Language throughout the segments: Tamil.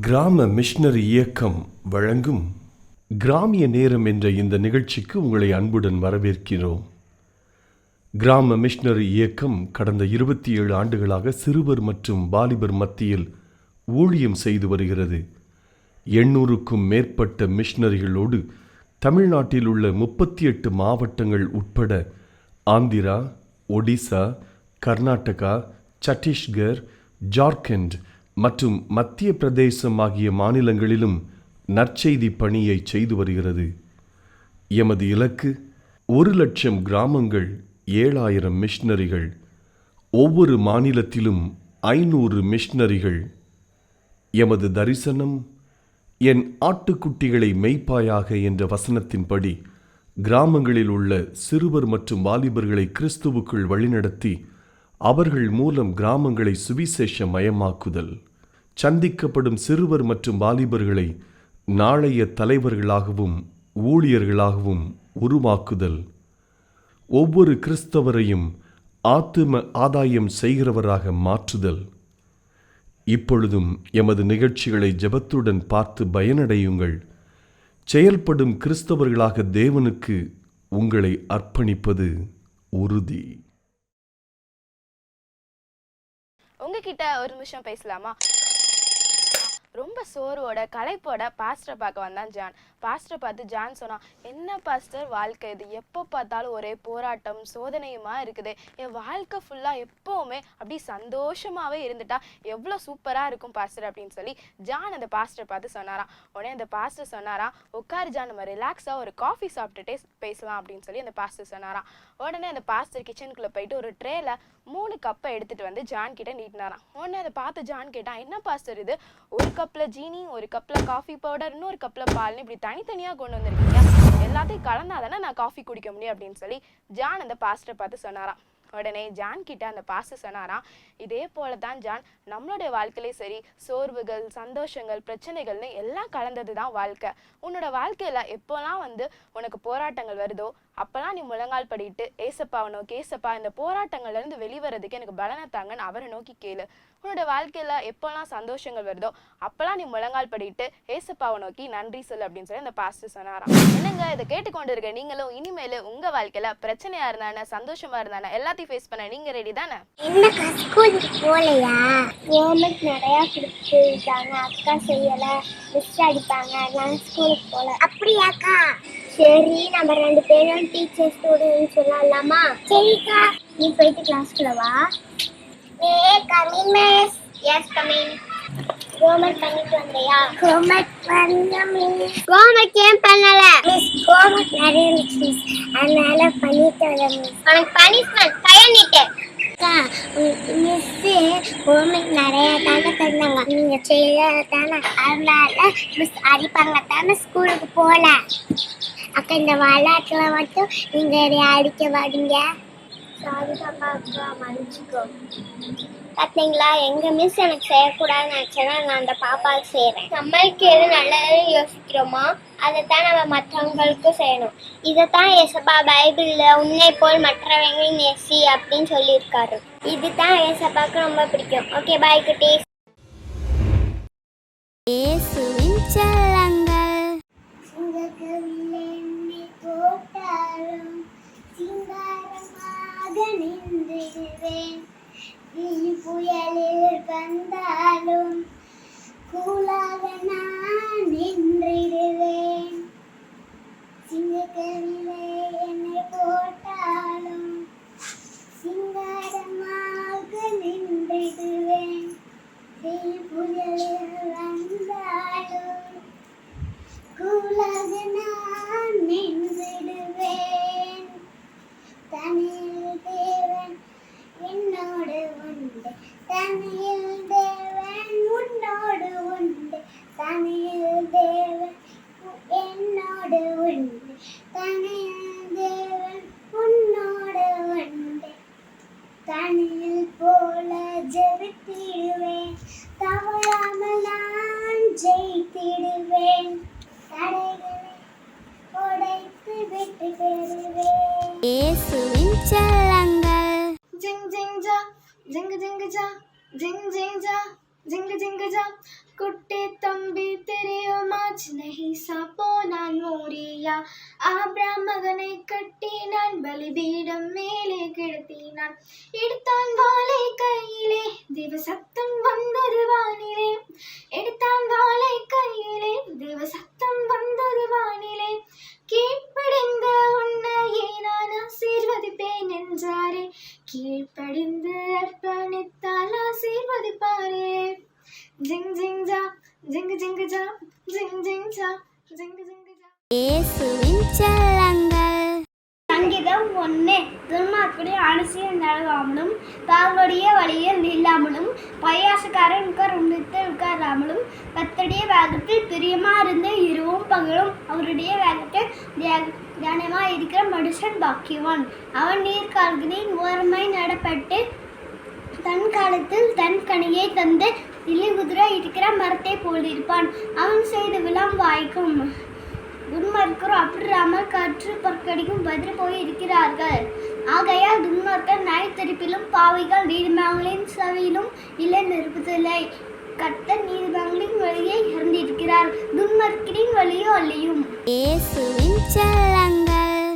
கிராம மிஷனரி இயக்கம் வழங்கும் கிராமிய நேரம் என்ற இந்த நிகழ்ச்சிக்கு உங்களை அன்புடன் வரவேற்கிறோம். கிராம மிஷனரி இயக்கம் கடந்த 27 ஆண்டுகளாக சிறுவர் மற்றும் வாலிபர் மத்தியில் ஊழியம் செய்து வருகிறது. 800க்கும் மேற்பட்ட மிஷனரிகளோடு தமிழ்நாட்டில் உள்ள 38 மாவட்டங்கள் உட்பட ஆந்திரா, ஒடிசா, கர்நாடகா, சத்தீஸ்கர், ஜார்க்கண்ட் மற்றும் மத்திய பிரதேசம் ஆகிய மாநிலங்களிலும் நற்செய்தி பணியை செய்து வருகிறது. எமது இலக்கு 1,00,000 கிராமங்கள், 7,000 மிஷனரிகள், ஒவ்வொரு மாநிலத்திலும் 500 மிஷனரிகள். எமது தரிசனம் என் ஆட்டுக்குட்டிகளை மெய்ப்பாயாக என்ற வசனத்தின்படி கிராமங்களில் உள்ள சிறுவர் மற்றும் வாலிபர்களை கிறிஸ்துவுக்குள் வழிநடத்தி அவர்கள் மூலம் கிராமங்களை சுவிசேஷ மயமாக்குதல், சந்திக்கப்படும் சிறுவர் மற்றும் வாலிபர்களை நாளைய தலைவர்களாகவும் ஊழியர்களாகவும் உருவாக்குதல், ஒவ்வொரு கிறிஸ்தவரையும் ஆத்தும ஆதாயம் செய்கிறவராக மாற்றுதல். இப்பொழுதும் எமது நிகழ்ச்சிகளை ஜெபத்துடன் பார்த்து பயனடையுங்கள். செயல்படும் கிறிஸ்தவர்களாக தேவனுக்கு உங்களை அர்ப்பணிப்பது உறுதி. உங்ககிட்ட ஒரு நிமிஷம் பேசலாமா? ரொம்ப சோர்வோட களைப்போட பாஸ்டரை பார்க்க வந்தான் ஜான். பாஸ்டரை பார்த்து ஜான் சொன்னான், என்ன பாஸ்டர் வாழ்க்கை இது, எப்போ பார்த்தாலும் ஒரே போராட்டம் சோதனையுமா இருக்குது. என் வாழ்க்கை ஃபுல்லாக எப்போவுமே அப்படி சந்தோஷமாகவே இருந்துட்டா எவ்வளோ சூப்பராக இருக்கும் பாஸ்டர் அப்படின்னு சொல்லி ஜான் அந்த பாஸ்டரை பார்த்து சொன்னாராம். உடனே அந்த பாஸ்டர் சொன்னாராம், உட்காரு ஜான், நம்ம ரிலாக்ஸாக ஒரு காஃபி சாப்பிட்டுட்டே பேசலாம் அப்படின்னு சொல்லி அந்த பாஸ்டர் சொன்னாராம். உடனே அந்த பாஸ்டர் கிச்சனுக்குள்ளே போயிட்டு ஒரு ட்ரேல 3 கப்பை எடுத்துட்டு வந்து ஜான் கிட்ட நீட்டினாராம். உடனே அதை பார்த்து ஜான் கேட்டான், என்ன பாஸ்டர் இது, ஒரு கப்பில் ஜீனி, ஒரு கப்பில் காஃபி பவுடர், இன்னொரு கப்பில் பால்னு இப்படி தனித்தனியாக கொண்டு வந்திருக்கீங்க, எல்லாத்தையும் கலந்தாதானே நான் காஃபி குடிக்க முடியும் அப்படின்னு சொல்லி ஜான் அந்த பாஸ்டரை பார்த்து சொன்னாராம். உடனே ஜான் கிட்ட அந்த பாஸ்டர் சொன்னாராம், இதே போல தான் ஜான், நம்மளுடைய வாழ்க்கையிலே சரி, சோர்வுகள், சந்தோஷங்கள், பிரச்சனைகள்னு எல்லாம் கலந்தது தான் வாழ்க்கை. உன்னோட வாழ்க்கையில எப்போல்லாம் உனக்கு போராட்டங்கள் வருதோ அப்பெல்லாம் நீ முழங்கால் படிட்டு ஏசப்பாவை நோக்கி, ஏசப்பா இந்த போராட்டங்கள்ல இருந்து வெளிவரதுக்கு எனக்கு பலனை தாங்கன்னு அவரை நோக்கி கேளு. உன்னோட வாழ்க்கையில எப்பெல்லாம் சந்தோஷங்கள் வருதோ அப்பெல்லாம் நீ முழங்கால் படிட்டு ஏசப்பாவை நோக்கி நன்றி சொல்லு அப்படின்னு சொல்லி அந்த பாஸ்டர் சொன்னாராம். என்னங்க, இதை கேட்டுக்கொண்டு இருக்க நீங்களும் இனிமேல் உங்க வாழ்க்கையில பிரச்சனையா இருந்தானே சந்தோஷமா இருந்தானே எல்லாத்தையும் ஃபேஸ் பண்ண நீங்க ரெடி தானே? போலையா, ஹோம்ஒர்க் நிறைய கொடுத்துருக்காங்க, அக்கா செய்யல, மிஸ் அடிப்பாங்க, நான் ஸ்கூலுக்கு போல. அப்படியாக்கா? சரி, நம்ம 2 பேரும் டீச்சர் ஸ்டூடெண்ட் சொல்லலாமா? சரிக்கா, நீ போயிட்டு கிளாஸ்க்குள்ள வா. Coming miss. Yes coming. Homework பண்ணிட்டு வந்தியா? ஹோம்ஒர்க் பண்ணல மிஸ். ஹோம்ஒர்க் ஏன் பண்ணல மிஸ்? ஹோம்ஒர்க் நிறைய இருந்துச்சு மிஸ், அதனால பண்ணிட்டு வரேன் மிஸ். உனக்கு பனிஷ்மெண்ட் கையணிட்டு மிஸ். ஹோம்ஒர்க் நிறைய தானே தந்தாங்க, நீங்க செய்யல தானே, அதனால மிஸ் அடிப்பாங்க தானே, ஸ்கூலுக்கு போல. அக்கா, இந்த விளையாட்டுல மட்டும் நீங்க அடிக்க வாடிங்க. சாரி பாப்பா, அக்கா மன்னிச்சுக்கோ. பார்த்தீங்களா, எங்க மிஸ் எனக்கு செய்யக்கூடாதுன்னு நினைச்சேன்னா நான் அந்த பாப்பாவுக்கு செய்யறேன். நம்மளுக்கு எது நல்லது யோசிக்கிறோமோ அதைத்தான் நம்ம மற்றவங்களுக்கு செய்யணும். இதைத்தான் ஏசப்பா பைபிள்ல உன்னை போல் மற்றவங்களை நேசி அப்படின்னு சொல்லியிருக்காரு. இதுதான் ஏசப்பாவுக்கு ரொம்ப பிடிக்கும். ஓகே, பாய் குட்டீஸ். இயேசுவின் செல்லங்கள். சிங்காரமாக நின்றிடுவேன், புயலில் வந்தாலும் கூலாக நான் நின்றிடுவேன். சிங்கக்கவிலே என்னை போட்டாலும் சிங்காரமாக நின்றிடுவேன், புயலில் வந்தாலும் கூலாக நான் நின்றிடுவேன். தனியில் தேவன் என்னோடு உண்டு, தனியில் தேவன் உன்னோடு உண்டு, தனியில் தேவன் என்னோடு உண்டு, தனியில் தேவன் உன்னோடு உண்டு. தனியில் போல ஜெபித்திடுவேன், தவறாமல் நான் ஜெயித்திடுவேன், தடைகளை உடைத்து வெற்றி பெறுவேன். இயேசுவின் செல்லங்கள். ஜிங் ஜிங் ஜா, ஜிங் ஜிங் ஜா, ஜிங் ஜிங் ஜா, ஜிங் ஜிங் ஜா, குட்டி தம் ஆபிரகாம் மகனை கட்டினான், பலிபீடம் மேலே கிடத்தினான். எடுத்தான் வாளை கையிலே, தேவ சத்தம் வந்தது வானிலே. எடுத்தான் வாளை கையிலே, தேவ சத்தம் வந்தது வானிலே. கீழ்ப்படிந்த உன்னையே நான் ஆசீர்வதிப்பேன் என்றாரே, கீழ்ப்படிந்து அர்ப்பணித்தால் ஆசீர்வதிப்பாரே. ஜிங் ஜிங் ஜா, ஜிங்கு ஜிங்கு ஜா, ஜிங் ஜிங் ஜா, ஜிங்கு ஜிங்கு ஜா. இயேசுவின் செல்லங்கள். சங்கீதம் 1. துன்மார்க்குடைய அனுசயம் நடவாமலும், தாங்களுடைய வழியில் இல்லாமலும், பையாசக்காரன் உட்காராமலும், கர்த்தருடைய வேகத்தில் பிரியமாயிருந்து இரவும் பகலும் அவருடைய வேகத்தில் தியானமாய் இருக்கிற மனுஷன் பாக்கியவான். அவன் நீர்க்கால்களின் ஓரமாய் நடப்பட்டு தன் காலத்தில் தன் கனியை தந்து இலையுதிர இருக்கிற மரத்தை போலிருப்பான். அவன் செய்த விழாம் வாய்க்கும். துன்மார்க்கர் அப்படிராமல் கற்று பற்கடிக்கும் பதில் போய் இருக்கிறார்கள். ஆகையால் துன்மார்க்கர் நியாயத்தீர்ப்பிலும் பாவிகள் நீதிமன்றங்களின் சபையிலும் இல்லை நிற்பதில்லை. கர்த்தர் நீதிமன்றங்களின் வழியை அறிந்திருக்கிறார், துன்மார்க்கரின் வழியோ அல்லையும். இயேசுவின் செல்லங்கள்.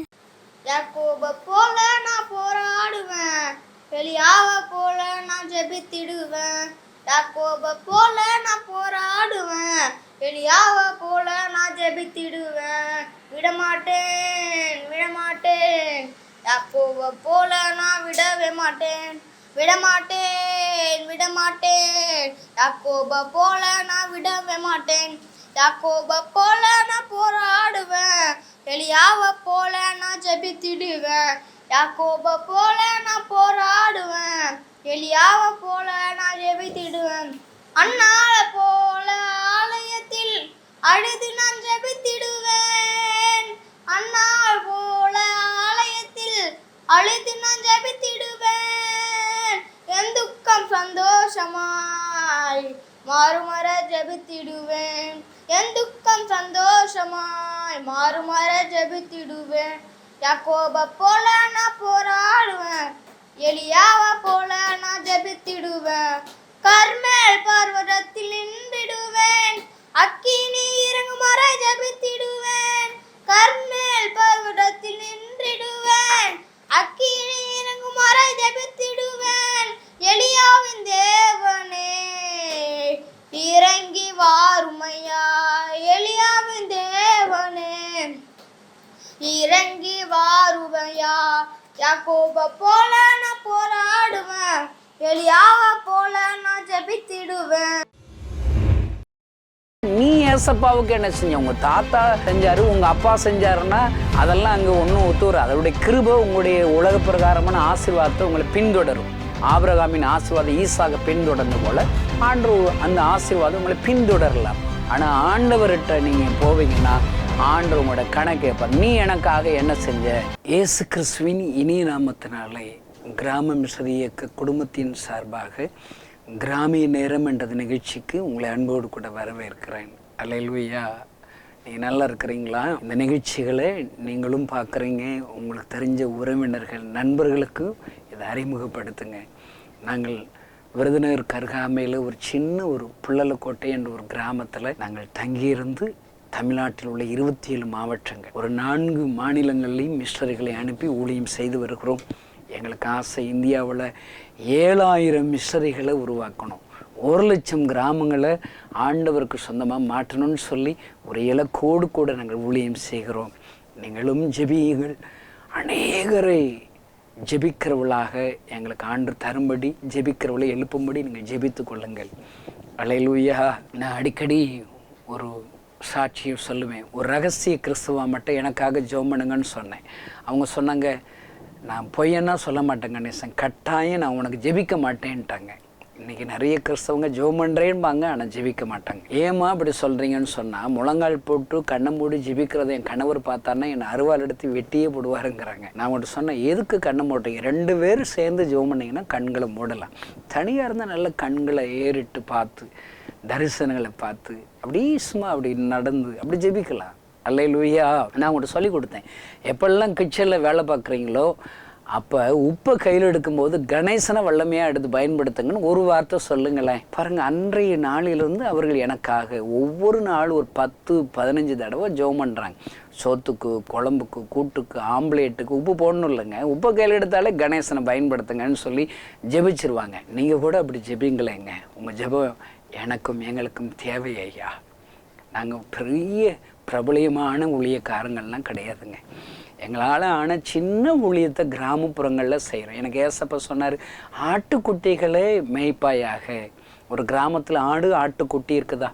யாக்கோபை போல நான் போராடுவேன், எலியாவை போல நான் ஜெபித்திடுவேன். யாக்கோபை போல நான் போராடுவேன், எலியாவை போல நான் ஜெபித்திடுவேன். விடமாட்டேன் விடமாட்டேன், யாக்கோபை போல நான் விடவே மாட்டேன். விடமாட்டேன் விடமாட்டேன், யாக்கோபை போல நான் விடவே மாட்டேன். யாக்கோபை போல நான் போராடுவேன், எலியாவை போல நான் ஜெபித்திடுவேன். யாக்கோபை போல நான் போராடுவேன், எலியாவை போல நான் ஜெபித்திடுவேன். அன்னாளை போல ஆலயத்தில் அழுது நான் ஜெபித்திடுவேன். அன்னாள் போல ஆலயத்தில் அழுது நான் ஜெபித்திடுவேன். என் துக்கம் சந்தோஷமாய் மாறுமர ஜெபித்திடுவேன். என் துக்கம் சந்தோஷமாய் மாறுமர ஜெபித்திடுவேன். யாக்கோபை போல நான் போராடுவேன், எலியாவை போல நான் ஜெபித்திடுவேன். கர்மேல் பர்வதத்தில் நின்றிடுவேன், அக்கினி இறங்கும் வரை ஜெபித்திடுவேன். கர்மேல் பர்வதத்தில் நின்றிடுவேன், அக்கினி இறங்கும் வரை ஜெபித்திடுவேன். எலியாவின் தேவனே இறங்கி வாருமையா, எலியாவின் தேவனே இறங்கி வாருமையா. யாக்கோபை போல நான் போராடுவேன், எலியாவை போல நான் ஜெபித்திடுவேன். நீ ஏசப்பாவுக்கு என்ன செஞ்ச? உங்க தாத்தா செஞ்சாரு, உங்க அப்பா செஞ்சாருன்னா அதெல்லாம் அங்கே ஒன்றும் ஒத்துவர. அதோடைய கிருபை உங்களுடைய உலக பிரகாரமான ஆசீர்வாதத்தை உங்களை பின்தொடரும். ஆபிரகாமின் ஆசீர்வாதம் ஈசாக பின்தொடர்ந்து போல ஆண்டவர் அந்த ஆசீர்வாதம் உங்களை பின்தொடரலாம். ஆனால் ஆண்டவர்கிட்ட நீங்கள் போவீங்கன்னா ஆண்டவர் உங்களோட கணக்கு கேட்பார். நீ எனக்காக என்ன செஞ்ச? இயேசு கிறிஸ்துவின் இனிய நாமத்தினாலே கிராம மிஷனரி இயக்க குடும்பத்தின் சார்பாக கிராமிய நேரம் என்ற நிகழ்ச்சிக்கு உங்களை அன்போடு கூட வரவேற்கிறேன். அல்லேலூயா. நீங்கள் நல்லா இருக்கிறீங்களா? இந்த நிகழ்ச்சிகளை நீங்களும் பார்க்குறீங்க. உங்களுக்கு தெரிஞ்ச உறவினர்கள் நண்பர்களுக்கு இதை அறிமுகப்படுத்துங்க. நாங்கள் விருதுநகர் கருகாமையில் ஒரு சின்ன ஒரு புள்ளலக்கோட்டை என்ற ஒரு கிராமத்தில் நாங்கள் தங்கியிருந்து தமிழ்நாட்டில் உள்ள 27 மாவட்டங்கள் ஒரு 4 மாநிலங்கள்லையும் மிஷனரிகளை அனுப்பி ஊழியம் செய்து வருகிறோம். எங்களுக்கு ஆசை இந்தியாவில் 7000 மிஷனரிகளை உருவாக்கணும், 1,00,000 கிராமங்களை ஆண்டவருக்கு சொந்தமாக மாற்றணும்னு சொல்லி ஒரு இலக்கோடு கூட நாங்கள் ஊழியம் செய்கிறோம். நீங்களும் ஜெபியுங்கள். அநேகரை ஜெபிக்கிறவளாக எங்களுக்கு ஆண்டு தரும்படி, ஜெபிக்கிறவளை எழுப்பும்படி நீங்கள் ஜெபித்து கொள்ளுங்கள். அல்லேலூயா. நான் அடிக்கடி ஒரு சாட்சியை சொல்லுவேன். ஒரு ரகசிய கிறிஸ்துவா மட்டும் எனக்காக ஜெபம் பண்ணுங்கன்னு சொன்னேன். அவங்க சொன்னாங்க, நான் பொய்யன்னா சொல்ல மாட்டேங்க நேசன், கட்டாயம் நான் உனக்கு ஜெபிக்க மாட்டேன்ட்டாங்க. இன்றைக்கி நிறைய கிறிஸ்தவங்க ஜெபம் பண்ணுறேன்பாங்க, ஆனால் ஜெபிக்க மாட்டாங்க. ஏமா அப்படி சொல்கிறீங்கன்னு சொன்னால், முழங்கால் போட்டு கண்ணை மூடி ஜெபிக்கிறத என் கணவர் பார்த்தாருன்னா என்னை அருவாள் எடுத்து வெட்டியே போடுவாருங்கிறாங்க. நான் மட்டும் சொன்னேன், எதுக்கு கண்ணை மூட்டுறீங்க? 2 பேரும் சேர்ந்து ஜெபம் பண்ணிங்கன்னா கண்களை மூடலாம். தனியாக இருந்தால் நல்ல கண்களை ஏறிட்டு பார்த்து தரிசனங்களை பார்த்து அப்படியே சும்மா அப்படி நடந்து அப்படி ஜெபிக்கலாம். அல்லேலூயா. நான் உங்கள்கிட்ட சொல்லி கொடுத்தேன், எப்பெல்லாம் கிச்சனில் வேலை பார்க்குறீங்களோ அப்போ உப்பை கையில் எடுக்கும்போது கணேசனை வல்லமையாக எடுத்து பயன்படுத்துங்கன்னு ஒரு வார்த்தை சொல்லுங்களேன். பாருங்கள், அன்றைய நாளிலிருந்து அவர்கள் எனக்காக ஒவ்வொரு நாள் ஒரு 10-15 தடவை ஜெபம் பண்ணுறாங்க. சோத்துக்கு, குழம்புக்கு, கூட்டுக்கு, ஆம்லேட்டுக்கு உப்பு போடணும் இல்லைங்க. உப்பை கையில் எடுத்தாலே கணேசனை பயன்படுத்துங்கன்னு சொல்லி ஜெபிச்சிருவாங்க. நீங்கள் கூட அப்படி ஜெபிங்களேங்க. உங்கள் ஜெபம் எனக்கும் எங்களுக்கும் தேவை ஐயா. நாங்கள் பெரிய பிரபலியமான ஊழியக்காரங்கள்லாம் கிடையாதுங்க. எங்களால் ஆன சின்ன ஊழியத்தை கிராமப்புறங்களில் செய்கிறோம். எனக்கு ஏசப்பா சொன்னார், ஆட்டுக்குட்டிகளே மேய்ப்பாயாக. ஒரு கிராமத்தில் ஆடு ஆட்டுக்குட்டி இருக்குதா,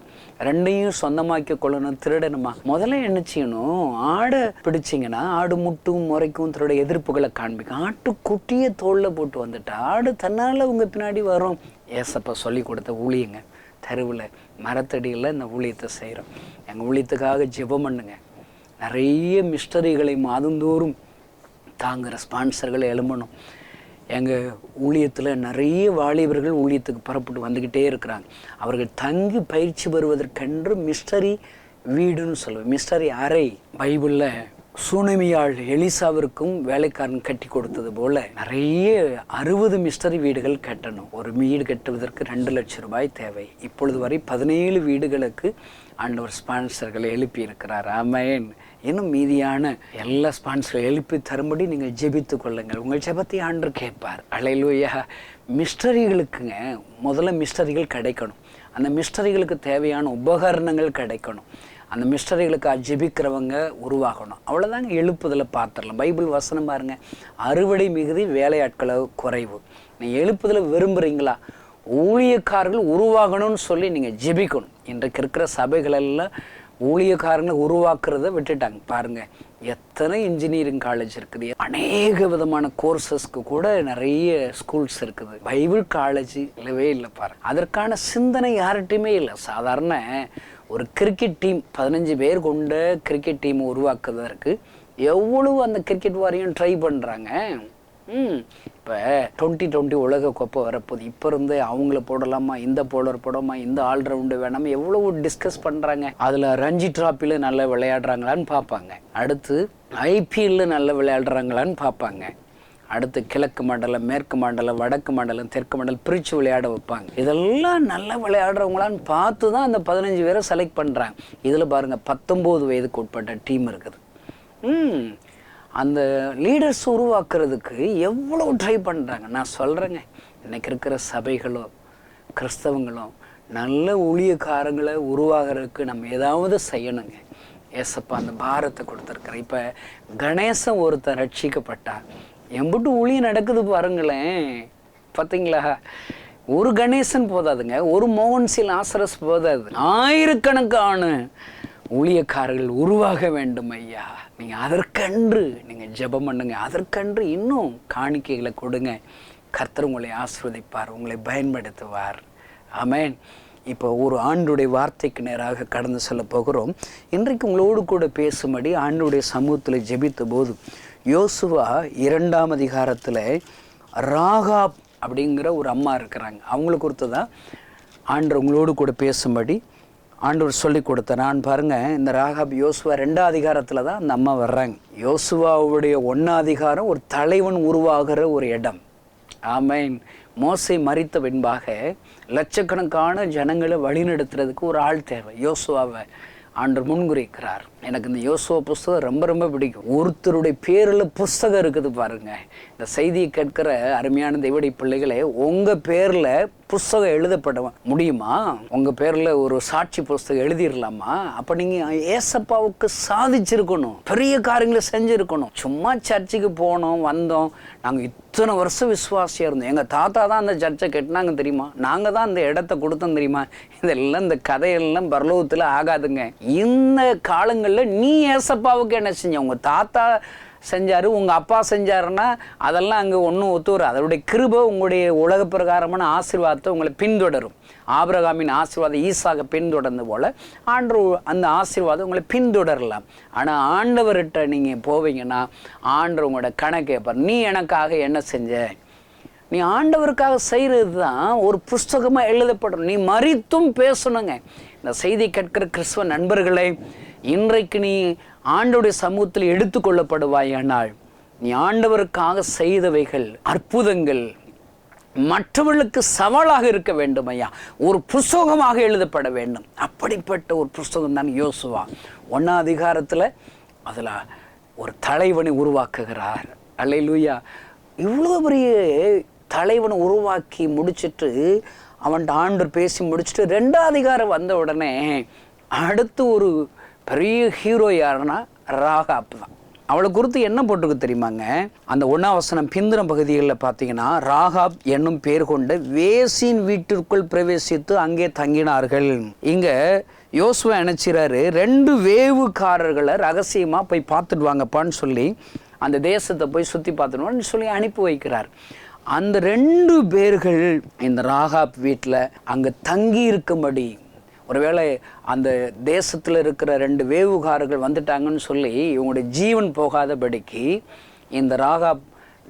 ரெண்டையும் சொந்தமாக்கி கொள்ளணும், திருடணுமா? முதல்ல என்ன செய்யணும், ஆடை பிடிச்சிங்கன்னா ஆடு முட்டும் முறைக்கும் திருட எதிர்ப்புகளை காண்பிக்கும். ஆட்டுக்குட்டியை தோளில் போட்டு வந்துட்டா ஆடு தன்னால் உங்கள் பின்னாடி வரும். ஏசப்பா சொல்லி கொடுத்த ஊழியங்க. தெருவில் மரத்தடியில் இந்த ஊழியத்தை செய்கிறோம். எங்கள் ஊழியத்துக்காக ஜெபம் பண்ணுங்க. நிறைய மிஸ்டரிகளை மாதந்தோறும் தாங்குகிற ஸ்பான்சர்களை எழும்பணும். எங்கள் ஊழியத்தில் நிறைய வாலிபர்கள் ஊழியத்துக்கு புறப்பட்டு வந்துக்கிட்டே இருக்கிறாங்க. அவர்கள் தங்கி பயிற்சி பெறுவதற்கென்று மிஸ்டரி வீடுன்னு சொல்லுவேன், மிஸ்டரி அறை. பைபிளில் சூனமியாள் எலிசாவிற்கும் வேலைக்காரன் கட்டி கொடுத்தது போல் நிறைய 60 மிஸ்டரி வீடுகள் கட்டணும். ஒரு வீடு கட்டுவதற்கு 2 லட்சம் ரூபாய் தேவை. இப்பொழுது வரை 17 வீடுகளுக்கு ஆண்டவர் ஸ்பான்சர்களை எழுப்பி இருக்கிறார். ஆமென். இன்னும் மீதியான எல்லா ஸ்பான்சர்களை எழுப்பி தரும்படி நீங்கள் ஜெபித்து கொள்ளுங்கள். உங்கள் ஜெபத்தை ஆண்டவர் கேட்பார். அல்லேலூயா. மிஸ்டரிகளுக்குங்க முதல்ல மிஸ்டரிகள் கிடைக்கணும். அந்த மிஸ்டரிகளுக்கு தேவையான உபகரணங்கள் கிடைக்கணும். அந்த மிஸ்டரிகளுக்கு ஜெபிக்கிறவங்க உருவாகணும். அவ்வளோதாங்க. எழுப்புதலை பார்த்துடலாம். பைபிள் வசனம் பாருங்கள், அறுவடை மிகுதி வேலையாட்களை குறைவு. நீங்கள் எழுப்புதலை விரும்புகிறீங்களா? ஊழியக்காரர்கள் உருவாகணும்னு சொல்லி நீங்கள் ஜெபிக்கணும். இன்றைக்கு இருக்கிற சபைகளெல்லாம் ஊழியக்காரங்களை உருவாக்குறத விட்டுட்டாங்க. பாருங்கள், எத்தனை இன்ஜினியரிங் காலேஜ் இருக்குது, அநேக விதமான கோர்சஸ்க்கு கூட நிறைய ஸ்கூல்ஸ் இருக்குது. பைபிள் காலேஜ் இல்லவே இல்லை. பாருங்கள், அதற்கான சிந்தனை யார்கிட்டையுமே இல்லை. சாதாரண ஒரு கிரிக்கெட் டீம், 15 பேர் கொண்ட கிரிக்கெட் டீம் உருவாக்குவதற்கு எவ்வளவு அந்த கிரிக்கெட் வாரியம் ட்ரை பண்ணுறாங்க. இப்போ 2020 உலக கோப்பை வரப்போகுது. இப்போ இருந்து அவங்கள போடலாமா, இந்த போலர் போடாமா, இந்த ஆல்ரவுண்டு வேணாமா, எவ்வளவு டிஸ்கஸ் பண்ணுறாங்க. அதில் ரஞ்சி டிராஃபியில் நல்லா விளையாடுறாங்களான்னு பார்ப்பாங்க. அடுத்து ஐபிஎல்ல நல்லா விளையாடுறாங்களான்னு பார்ப்பாங்க. அடுத்து கிழக்கு மண்டலம், மேற்கு மண்டலம், வடக்கு மண்டலம், தெற்கு மண்டலம் பிரித்து விளையாட வைப்பாங்க. இதெல்லாம் நல்லா விளையாடுறவங்களான்னு பார்த்து தான் அந்த 15 பேரை செலக்ட் பண்ணுறாங்க. இதில் பாருங்கள், 19 வயதுக்கு உட்பட்ட டீம் இருக்குது. அந்த லீடர்ஸ் உருவாக்குறதுக்கு எவ்வளோ ட்ரை பண்ணுறாங்க. நான் சொல்கிறேங்க, இன்றைக்கி இருக்கிற சபைகளோ கிறிஸ்தவங்களோ நல்ல ஊழியக்காரங்களை உருவாகிறதுக்கு நம்ம ஏதாவது செய்யணுங்க. ஏசப்பா அந்த பாரத்தை கொடுத்துருக்குறேன். இப்போ கணேசன் ஒருத்தர் ரட்சிக்கப்பட்டா எம்பிட்டு ஊழியம் நடக்குது பாருங்களேன். பார்த்தீங்களா? ஒரு கணேசன் போதாதுங்க, ஒரு மோகன்சி லாசரஸ் போதாது, ஆயிரக்கணக்கான ஊழியக்காரர்கள் உருவாக வேண்டும் ஐயா. நீங்கள் அதற்கன்று நீங்கள் ஜெபம் பண்ணுங்க. அதற்கன்று இன்னும் காணிக்கைகளை கொடுங்க. கர்த்தர் உங்களை ஆசீர்வதிப்பார், உங்களை பயன்படுத்துவார். ஆமென். இப்போ ஒரு ஆண்டுடைய வார்த்தைக்கு நேராக கடந்து செல்ல போகிறோம். இன்றைக்கு உங்களோடு கூட பேசும்படி ஆண்டுடைய சமூகத்தில் ஜெபித்த போது யோசுவா 2ஆம் அதிகாரத்தில் ராகாப் அப்படிங்கிற ஒரு அம்மா இருக்கிறாங்க. அவங்களுக்கு குறித்து தான் ஆண்டவர் உங்களோடு கூட பேசும்படி ஆண்டவர் சொல்லி கொடுத்த. நான் பாருங்கள், இந்த ராகாப் யோசுவா 2ஆம் அதிகாரத்தில் தான் அந்த அம்மா வர்றாங்க. யோசுவாவுடைய 1ஆம் அதிகாரம் ஒரு தலைவன் உருவாகிற ஒரு இடம். ஆமென். மோசே மரித்த பின்பாக லட்சக்கணக்கான ஜனங்களை வழிநடத்துறதுக்கு ஒரு ஆள் தேவை. யோசுவாவை ஆண்டவர் முன்குறிக்கிறார். எனக்கு இந்த யோசுவா புஸ்தகம் ரொம்ப ரொம்ப பிடிக்கும். ஒருத்தருடைய பேரில் புஸ்தகம் இருக்குது பாருங்க. இந்த செய்தியை கேட்கிற அருமையான தேவனுடைய பிள்ளைகளே, உங்கள் பேரில் புஸ்தகம் எழுதப்பட முடியுமா? உங்கள் பேரில் ஒரு சாட்சி புஸ்தகம் எழுதிடலாமா? அப்போ நீங்கள் ஏசப்பாவுக்கு சாதிச்சிருக்கணும், பெரிய காரியங்களை செஞ்சுருக்கணும். சும்மா சர்ச்சுக்கு போனோம் வந்தோம், நாங்கள் இத்தனை வருஷம் விசுவாசியாக இருந்தோம், எங்கள் தாத்தா தான் அந்த சர்ச்சை கட்டினாங்க தெரியுமா, நாங்கள் தான் அந்த இடத்த கொடுத்தோம் தெரியுமா, இதெல்லாம் இந்த கதையெல்லாம் பரலோகத்தில் ஆகாதுங்க. இந்த காலங்களில் நீ ஏசப்பாவுக்கு என்ன செஞ்ச? உங்கள் தாத்தா செஞ்சார், உங்கள் அப்பா செஞ்சாருன்னா அதெல்லாம் அங்கே ஒன்றும் ஒத்துவர. அதனுடைய கிருபை உங்களுடைய உலக பிரகாரமான ஆசீர்வாதத்தை உங்களை பின்தொடரும். ஆபிரகாமின் ஆசீர்வாதம் ஈசாக பின்தொடர்ந்து போல் ஆண்டவர் அந்த ஆசீர்வாதம் உங்களை பின்தொடரலாம். ஆனால் ஆண்டவர்கிட்ட நீங்கள் போவீங்கன்னா ஆண்டவர் உங்களோட கணக்கு கேட்பார். நீ எனக்காக என்ன செஞ்ச? நீ ஆண்டவருக்காக செய்கிறது தான் ஒரு புஸ்தகமாக எழுதப்படும். நீ மரித்தும் பேசணுங்க. இந்த செய்தி கேட்கிற கிறிஸ்துவ நண்பர்களை, இன்றைக்கு நீ ஆண்டவருடைய சமூகத்தில் எடுத்துக்கொள்ளப்படுவாயானால் நீ ஆண்டவருக்காக செய்தவைகள் அற்புதங்கள் மற்றவர்களுக்கு சவாலாக இருக்க வேண்டும் ஐயா. ஒரு புஸ்தகமாக எழுதப்பட வேண்டும். அப்படிப்பட்ட ஒரு புஸ்தகம் தான் யோசுவா 1ஆம் அதிகாரத்தில் அதில் ஒரு தலைவனை உருவாக்குகிறார். அல்லேலூயா. இவ்வளோ பெரிய தலைவனை உருவாக்கி முடிச்சுட்டு அவன்கிட்ட ஆண்டவர் பேசி முடிச்சுட்டு 2ஆம் அதிகாரம் வந்த உடனே அடுத்து ஒரு பெரிய ஹீரோ யாருன்னா ராகாப் தான். அவளை குறித்து என்ன போட்டிருக்கு தெரியுமாங்க? அந்த 1ஆம் வசனம் பிந்தின பகுதிகளில் பார்த்தீங்கன்னா, ராகாப் என்னும் பேர் கொண்டு வேசின் வீட்டிற்குள் பிரவேசித்து அங்கே தங்கினார்கள். இங்கே யோசுவா நினைச்சிறாரு 2 வேவுக்காரர்களை ரகசியமாக போய் பார்த்துட்டு வாங்கப்பான்னு சொல்லி அந்த தேசத்தை போய் சுற்றி பார்த்துடுவான்னு சொல்லி அனுப்பி வைக்கிறார். அந்த 2 பேர்கள் இந்த ராகாப் வீட்டில் அங்கே தங்கி இருக்கும்படி, ஒருவேளை அந்த தேசத்தில் இருக்கிற 2 வேவுகாரர்கள் வந்துட்டாங்கன்னு சொல்லி இவங்களுடைய ஜீவன் போகாதபடிக்கு இந்த ராகாப்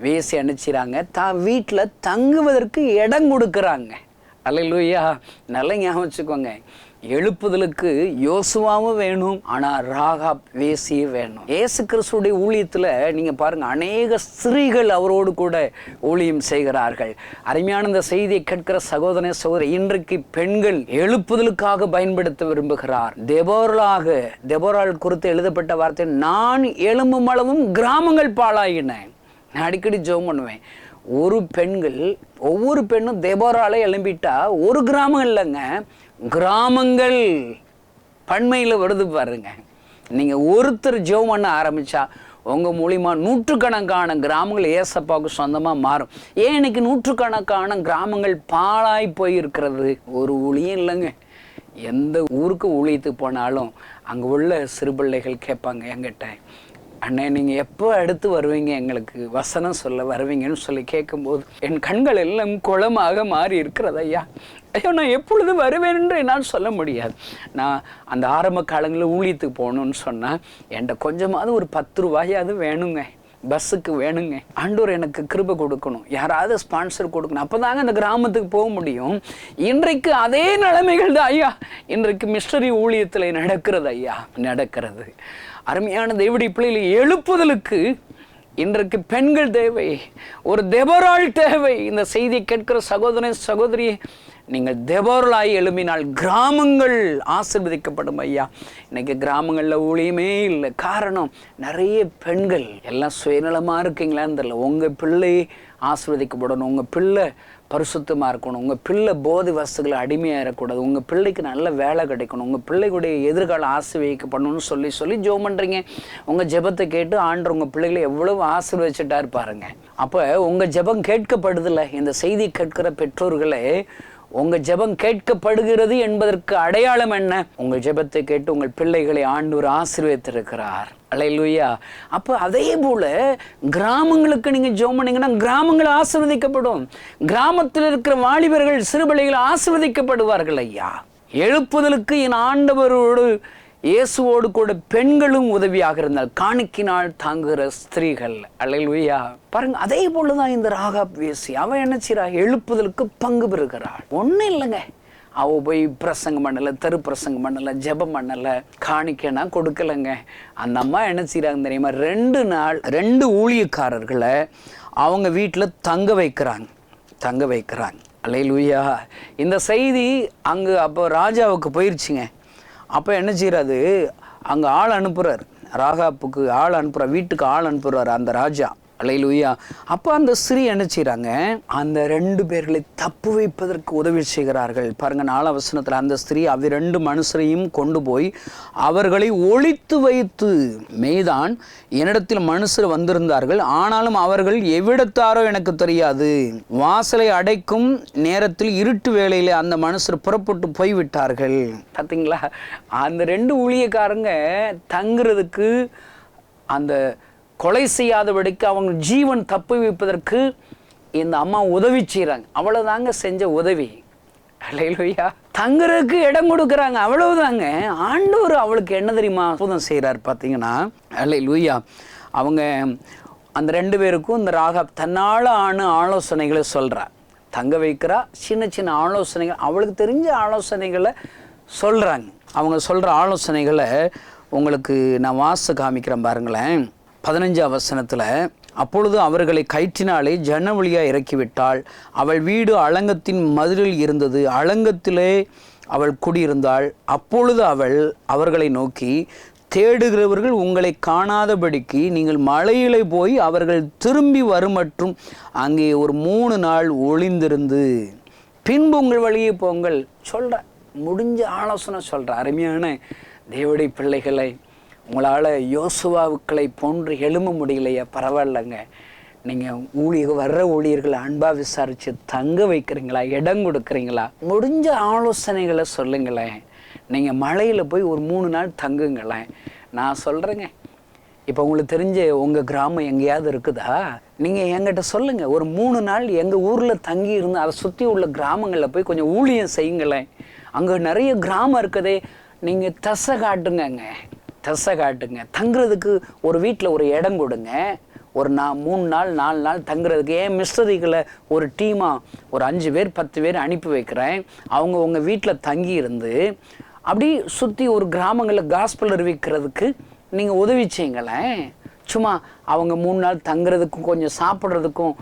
வேசி அனுப்பிச்சிறாங்க. தான் வீட்டில் தங்குவதற்கு இடம் கொடுக்குறாங்க. அல்லேலூயா. நல்லா ஞாபகம் வச்சுக்கோங்க, எழுப்புதலுக்கு யோசுவாவும் வேணும், ஆனால் ராகாப் வேசியும் வேணும். இயேசு கிறிஸ்துடைய ஊழியத்தில் நீங்கள் பாருங்கள், அநேக ஸ்திரீகள் அவரோடு கூட ஊழியம் செய்கிறார்கள். அருமையான இந்த செய்தியை கேட்கிற சகோதர சகோதரி, இன்றைக்கு பெண்கள் எழுப்புதலுக்காக பயன்படுத்த விரும்புகிறார். தெபோராள் குறித்து எழுதப்பட்ட வார்த்தை, நான் எழும்பும் அளவும் கிராமங்கள் பாழாயின. நான் அடிக்கடி ஜெபம் பண்ணுவேன். ஒவ்வொரு பெண்ணும் தெபோராளை எழும்பிட்டா ஒரு கிராமம் இல்லைங்க, கிராமங்கள் பண்மையில் வருது பாருங்க. நீங்கள் ஒருத்தர் ஜெபம் பண்ண ஆரம்பித்தா உங்கள் மூலிமா நூற்றுக்கணக்கான கிராமங்கள் ஏசப்பாவுக்கு சொந்தமாக மாறும். ஏன் இன்னைக்கு நூற்றுக்கணக்கான கிராமங்கள் பாழாய் போயிருக்கிறது? ஒரு ஊழியம் இல்லைங்க. எந்த ஊருக்கு ஊழியத்துக்கு போனாலும் அங்கே உள்ள சிறுபிள்ளைகள் கேட்பாங்க என்கிட்ட, அண்ணே நீங்கள் எப்போ அடுத்து வருவீங்க, எங்களுக்கு வசனம் சொல்ல வருவீங்கன்னு சொல்லி கேட்கும்போது என் கண்கள் எல்லாம் குளமாக மாறி இருக்கிறது ஐயா. ஐயோ, நான் எப்பொழுது வருவேன் என்று என்னால் சொல்ல முடியாது. நான் அந்த ஆரம்ப காலங்களில் ஊழியத்துக்கு போகணுன்னு சொன்னால் என்கிட்ட கொஞ்சமாவது ஒரு 10 ரூபாயாவது வேணுங்க, பஸ்ஸுக்கு வேணுங்க. ஆண்டவர் எனக்கு கிருபை கொடுக்கணும், யாராவது ஸ்பான்சர் கொடுக்கணும், அப்போ தாங்க அந்த கிராமத்துக்கு போக முடியும். இன்றைக்கு அதே நிலைமைகள் தான் ஐயா இன்றைக்கு மிஷனரி ஊழியத்தில் நடக்கிறது ஐயா, நடக்கிறது. அருமையான தேவனுடைய பிள்ளைகளை எழுப்புதலுக்கு இன்றைக்கு பெண்கள் தேவை, ஒரு தெபோராள் தேவை. இந்த செய்தியை கேட்கிற சகோதர சகோதரியை, நீங்கள் தெபோராளாய் எழுப்பினால் கிராமங்கள் ஆசீர்வதிக்கப்படும் ஐயா. இன்னைக்கு கிராமங்களில் ஊழியமே இல்லை. காரணம், நிறைய பெண்கள் எல்லாம் சுயநலமாக இருக்கீங்களான்னு தெரியல. உங்கள் பிள்ளை ஆசீர்வதிக்கப்படணும், உங்கள் பிள்ளை பரிசுத்தமாக இருக்கணும், உங்கள் பிள்ளை போதை வஸ்துகளை அடிமையாக இருக்கக்கூடாது, உங்கள் பிள்ளைக்கு நல்ல வேலை கிடைக்கணும், உங்கள் பிள்ளைகளுடைய எதிர்காலம் ஆசீர்வதிக்கப்படணும்னு சொல்லி ஜெபம் பண்ணுறீங்க. உங்கள் ஜெபத்தை கேட்டு ஆண்டவர் உங்கள் பிள்ளைகளை எவ்வளவு ஆசீர்வதிச்சுட்டா இருப்பாருங்க. அப்போ உங்கள் ஜெபம் கேட்கப்படுதில்லை. இந்த செய்தி கேட்கிற பெற்றோர்களே, உங்கள் ஜெபம் கேட்கப்படுகிறது என்பதற்கு அடையாளம் என்ன? உங்கள் ஜெபத்தை கேட்டு உங்கள் பிள்ளைகளை ஆண்டவர் ஆசீர்வதித்திருக்கிறார். அல்லேலூயா. அப்போ அதே போல கிராமங்களுக்கு நீங்கள் ஜெபம் பண்ணீங்கன்னா கிராமங்கள் ஆசீர்வதிக்கப்படும். கிராமத்தில் இருக்கிற வாலிபர்கள் சிறுபிள்ளைகள் ஆசீர்வதிக்கப்படுவார்கள் ஐயா. எழுப்புதலுக்கு என் ஆண்டவரோடு இயேசுவோடு கூட பெண்களும் உதவியாக இருந்தால் காணிக்கினால் தாங்குகிற ஸ்திரீகள். அல்லேலூயா. பாருங்க, அதே போலதான் இந்த ராகாப் வேசி. அவன் என்ன செய்றா? எழுப்புதலுக்கு பங்கு பெறுகிறாள். ஒன்றும் இல்லைங்க, அவள் போய் பிரசங்கம் பண்ணலை, தெரு பிரசங்கம் பண்ணலை, ஜெபம் பண்ணலை, காணிக்கனா கொடுக்கலைங்க. அந்த அம்மா என்ன செய்கிறாங்க தெரியுமா? 2 நாள் 2 ஊழியக்காரர்களை அவங்க வீட்டில் தங்க வைக்கிறாங்க. அல்லேலூயா. இந்த செய்தி அங்கே அப்போ ராஜாவுக்கு போயிடுச்சுங்க. அப்போ என்ன செய்யறாரு? அங்கே ஆள் அனுப்புகிறார், ராகாப்புக்கு ஆள் அனுப்புகிறார், வீட்டுக்கு ஆள் அனுப்புகிறார் அந்த ராஜா. அல்லேலூயா. அப்போ அந்த ஸ்திரீ என்ன செய்கிறாங்க? அந்த 2 பேர்களை தப்பு வைப்பதற்கு உதவி செய்கிறார்கள். பாருங்க, 4ஆம் வசனத்தில் அந்த ஸ்திரீ அவ 2 மனுஷரையும் கொண்டு போய் அவர்களை ஒளித்து வைத்து, மெய்தான் என்னிடத்தில் மனுஷர் வந்திருந்தார்கள், ஆனாலும் அவர்கள் எவ்விடத்தாரோ எனக்கு தெரியாது. வாசலை அடைக்கும் நேரத்தில் இருட்டு வேளையிலே அந்த மனுஷர் புறப்பட்டு போய்விட்டார்கள். பார்த்தீங்களா? அந்த 2 ஊழியக்காரங்க தங்குறதுக்கு, அந்த கொலை செய்யாதபடிக்கு அவங்க ஜீவன் தப்பு வைப்பதற்கு இந்த அம்மா உதவி செய்கிறாங்க. அவ்வளோதாங்க செஞ்ச உதவி. அல்லேலூயா. தங்குறதுக்கு இடம் கொடுக்குறாங்க, அவ்வளவுதாங்க. ஆண்டவர் அவளுக்கு என்ன தெரியுமா அற்புதம் செய்கிறார் பார்த்தீங்கன்னா? அல்லேலூயா. அவங்க அந்த 2 பேருக்கும் இந்த ராகாப் தன்னால் ஆலோசனைகளை சொல்கிறா, தங்க வைக்கிறா. சின்ன சின்ன ஆலோசனைகள், அவளுக்கு தெரிஞ்ச ஆலோசனைகளை சொல்கிறாங்க. அவங்க சொல்கிற ஆலோசனைகளை உங்களுக்கு நான் வாசித்து காமிக்கிறேன் பாருங்களேன். 15ஆம் வசனத்தில் அப்பொழுது அவர்களை கயிற்றினாலே ஜன்னவழியாக இறக்கிவிட்டாள். அவள் வீடு அலங்கத்தின் மதிலில் இருந்தது. அலங்கத்திலே அவள் குடியிருந்தாள். அப்பொழுது அவள் அவர்களை நோக்கி, தேடுகிறவர்கள் உங்களை காணாதபடிக்கு நீங்கள் மலையிலே போய் அவர்கள் திரும்பி வருமற்றும் அங்கே ஒரு 3 நாள் ஒளிந்திருந்து பின்பு உங்கள் வழியே போங்கள். சொல்கிற முடிஞ்ச ஆலோசனை சொல்கிற அருமையான தேவனுடைய பிள்ளைகளை, உங்களால் யோசுவாவுக்களை போன்று எழும்ப முடியலையா? பரவாயில்லைங்க. நீங்கள் வர்ற ஊழியர்களை அன்பாக விசாரித்து தங்க வைக்கிறீங்களா, இடம் கொடுக்குறீங்களா? முடிஞ்ச ஆலோசனைகளை சொல்லுங்களேன். நீங்கள் மலையில் போய் ஒரு 3 நாள் தங்குங்களேன். நான் சொல்கிறேங்க, இப்போ உங்களுக்கு தெரிஞ்ச உங்கள் கிராமம் எங்கேயாவது இருக்குதா? நீங்கள் என்கிட்ட சொல்லுங்கள். ஒரு 3 நாள் எங்கள் ஊரில் தங்கி இருந்து அதை சுற்றி உள்ள கிராமங்களில் போய் கொஞ்சம் ஊழியம் செய்யுங்களேன். அங்கே நிறைய கிராமம் இருக்குதே. நீங்கள் தசை காட்டுங்க, தங்குறதுக்கு ஒரு வீட்டில் ஒரு இடம் கொடுங்க. ஒரு 3 நாள் 4 நாள் தங்குறதுக்கு ஏன் மிஸ்டரிகளை ஒரு டீமாக ஒரு 5 பேர் 10 பேர் அனுப்பி வைக்கிறேன். அவங்க உங்கள் வீட்டில் தங்கி இருந்து அப்படி சுற்றி ஒரு கிராமங்களில் காஸ்பல் அறிவிக்கிறதுக்கு நீங்கள் உதவி செய்யுங்களேன். சும்மா அவங்க 3 நாள் தங்குறதுக்கும் கொஞ்சம் சாப்பிட்றதுக்கும்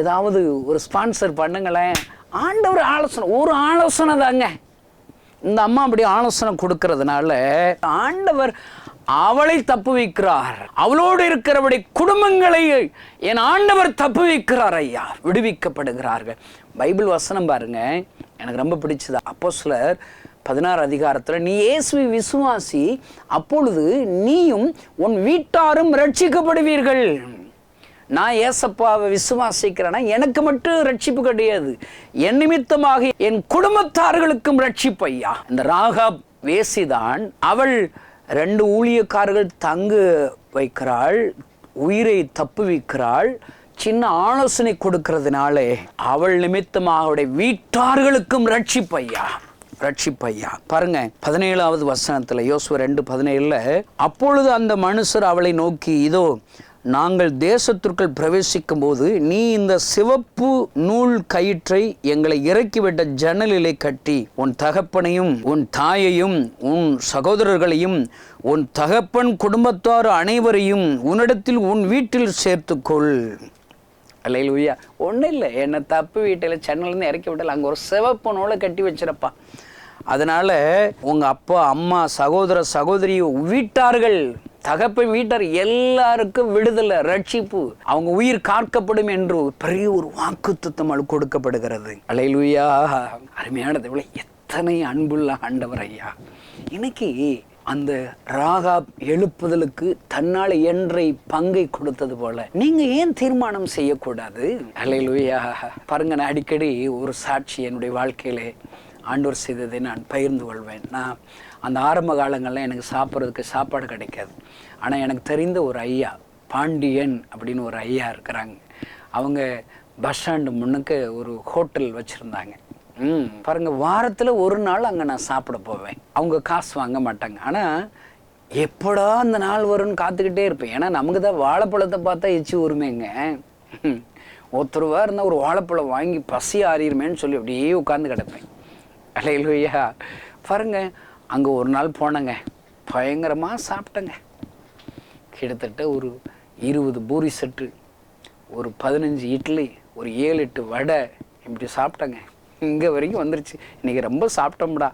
ஏதாவது ஒரு ஸ்பான்சர் பண்ணுங்களேன். ஆண்டவர் ஆலோசனை, ஒரு ஆலோசனை தாங்க. இந்த அம்மா அப்படி ஆலோசனை கொடுக்கறதுனால ஆண்டவர் அவளை தப்பு வைக்கிறார். அவளோடு இருக்கிறவருடைய குடும்பங்களை என் ஆண்டவர் தப்பு வைக்கிறார் ஐயா, விடுவிக்கப்படுகிறார்கள். பைபிள் வசனம் பாருங்க, எனக்கு ரொம்ப பிடிச்சது. அப்போஸ்தலர் 16 அதிகாரத்தில், நீ இயேசுவை விசுவாசி, அப்பொழுது நீயும் உன் வீட்டாரும் ரட்சிக்கப்படுவீர்கள். நான் ஏசப்பாவை விசுவாசிக்கிறேன்னா எனக்கு மட்டும் ரட்சிப்பு கிடையாது, என் நிமித்தமாக என் குடும்பத்தார்களுக்கும் ரட்சிப்பு ஐயா. இந்த ராகாப் வேசிதான். அவள் 2 ஊழியக்காரர்கள் தங்கு வைக்கிறாள், உயிரை தப்புவிக்கிறாள். சின்ன ஆலோசனை கொடுக்கறதுனாலே அவள் நிமித்தமாக அவருடைய வீட்டார்களுக்கும் ரட்சிப்பையா. பாருங்க 17வது வசனத்துல, யோசுவா 2:17, அப்பொழுது அந்த மனுஷர் அவளை நோக்கி, இதோ நாங்கள் தேசத்திற்குள் பிரவேசிக்கும் போது நீ இந்த சிவப்பு நூல் கயிற்றை எங்களை இறக்கிவிட்ட ஜன்னலிலே கட்டி உன் தகப்பனையும் உன் தாயையும் உன் சகோதரர்களையும் உன் தகப்பன் குடும்பத்தார் அனைவரையும் உன்னிடத்தில் உன் வீட்டில் சேர்த்துக்கொள். அல்லேலூயா. ஒன்றும் இல்லை, என்னை தப்பு வீட்டில் சென்னையிலேருந்து இறக்கி விட்டால் அங்கே ஒரு சிவப்பு நூலை கட்டி வச்சிருப்பா. அதனால் உங்கள் அப்பா அம்மா சகோதர சகோதரி வீட்டார்கள் தகப்பன் வீட்டார் எல்லாருக்கும் விடுதலை, ரட்சிப்பு, அவங்க உயிர் காக்கப்படும் என்று பெரிய ஒரு வாக்குத்தத்தம் அது கொடுக்கப்படுகிறது. அல்லேலூயா. அருமையானது விட எத்தனை அன்புள்ள ஆண்டவர் ஐயா. இன்னைக்கு அந்த ராகாப் எழுப்புதலுக்கு தன்னால் என்றை பங்கை கொடுத்தது போல நீங்க ஏன் தீர்மானம் செய்யக்கூடாது? அல்லேலூயா. பாருங்க, நான் அடிக்கடி ஒரு சாட்சி என்னுடைய வாழ்க்கையிலே ஆண்டவர் செய்ததை நான் பகிர்ந்து கொள்வேன். நான் அந்த ஆரம்ப காலங்களில் எனக்கு சாப்பிட்றதுக்கு சாப்பாடு கிடைக்காது. ஆனால் எனக்கு தெரிந்த ஒரு ஐயா, பாண்டியன் அப்படின்னு ஒரு ஐயா இருக்கிறாங்க. அவங்க பஸ் ஸ்டாண்டு முன்னுக்கு ஒரு ஹோட்டல் வச்சுருந்தாங்க. பாருங்க, வாரத்தில் ஒரு நாள் அங்கே நான் சாப்பிட போவேன். அவங்க காசு வாங்க மாட்டாங்க. ஆனால் எப்படா அந்த நாள் வரும்னு காத்துக்கிட்டே இருப்பேன். ஏன்னா நமக்கு தான் வாழைப்பழத்தை பார்த்தா எச்சி உரிமைங்க. ஒருத்தருவா இருந்தால் ஒரு வாழைப்பழம் வாங்கி பசி ஆறிடுமேன்னு சொல்லி அப்படியே உட்காந்து கிடப்பேன். அல்லேலூயா. பாருங்க, அங்கே ஒரு நாள் போனேங்க, பயங்கரமாக சாப்பிட்டேங்க. கிட்டத்தட்ட ஒரு 20 பூரி செட்டு, ஒரு 15 இட்லி, ஒரு 7-8 வடை இப்படி சாப்பிட்டேங்க. இங்கே வரைக்கும் வந்துருச்சு. இன்றைக்கி ரொம்ப சாப்பிட்டோம்டா,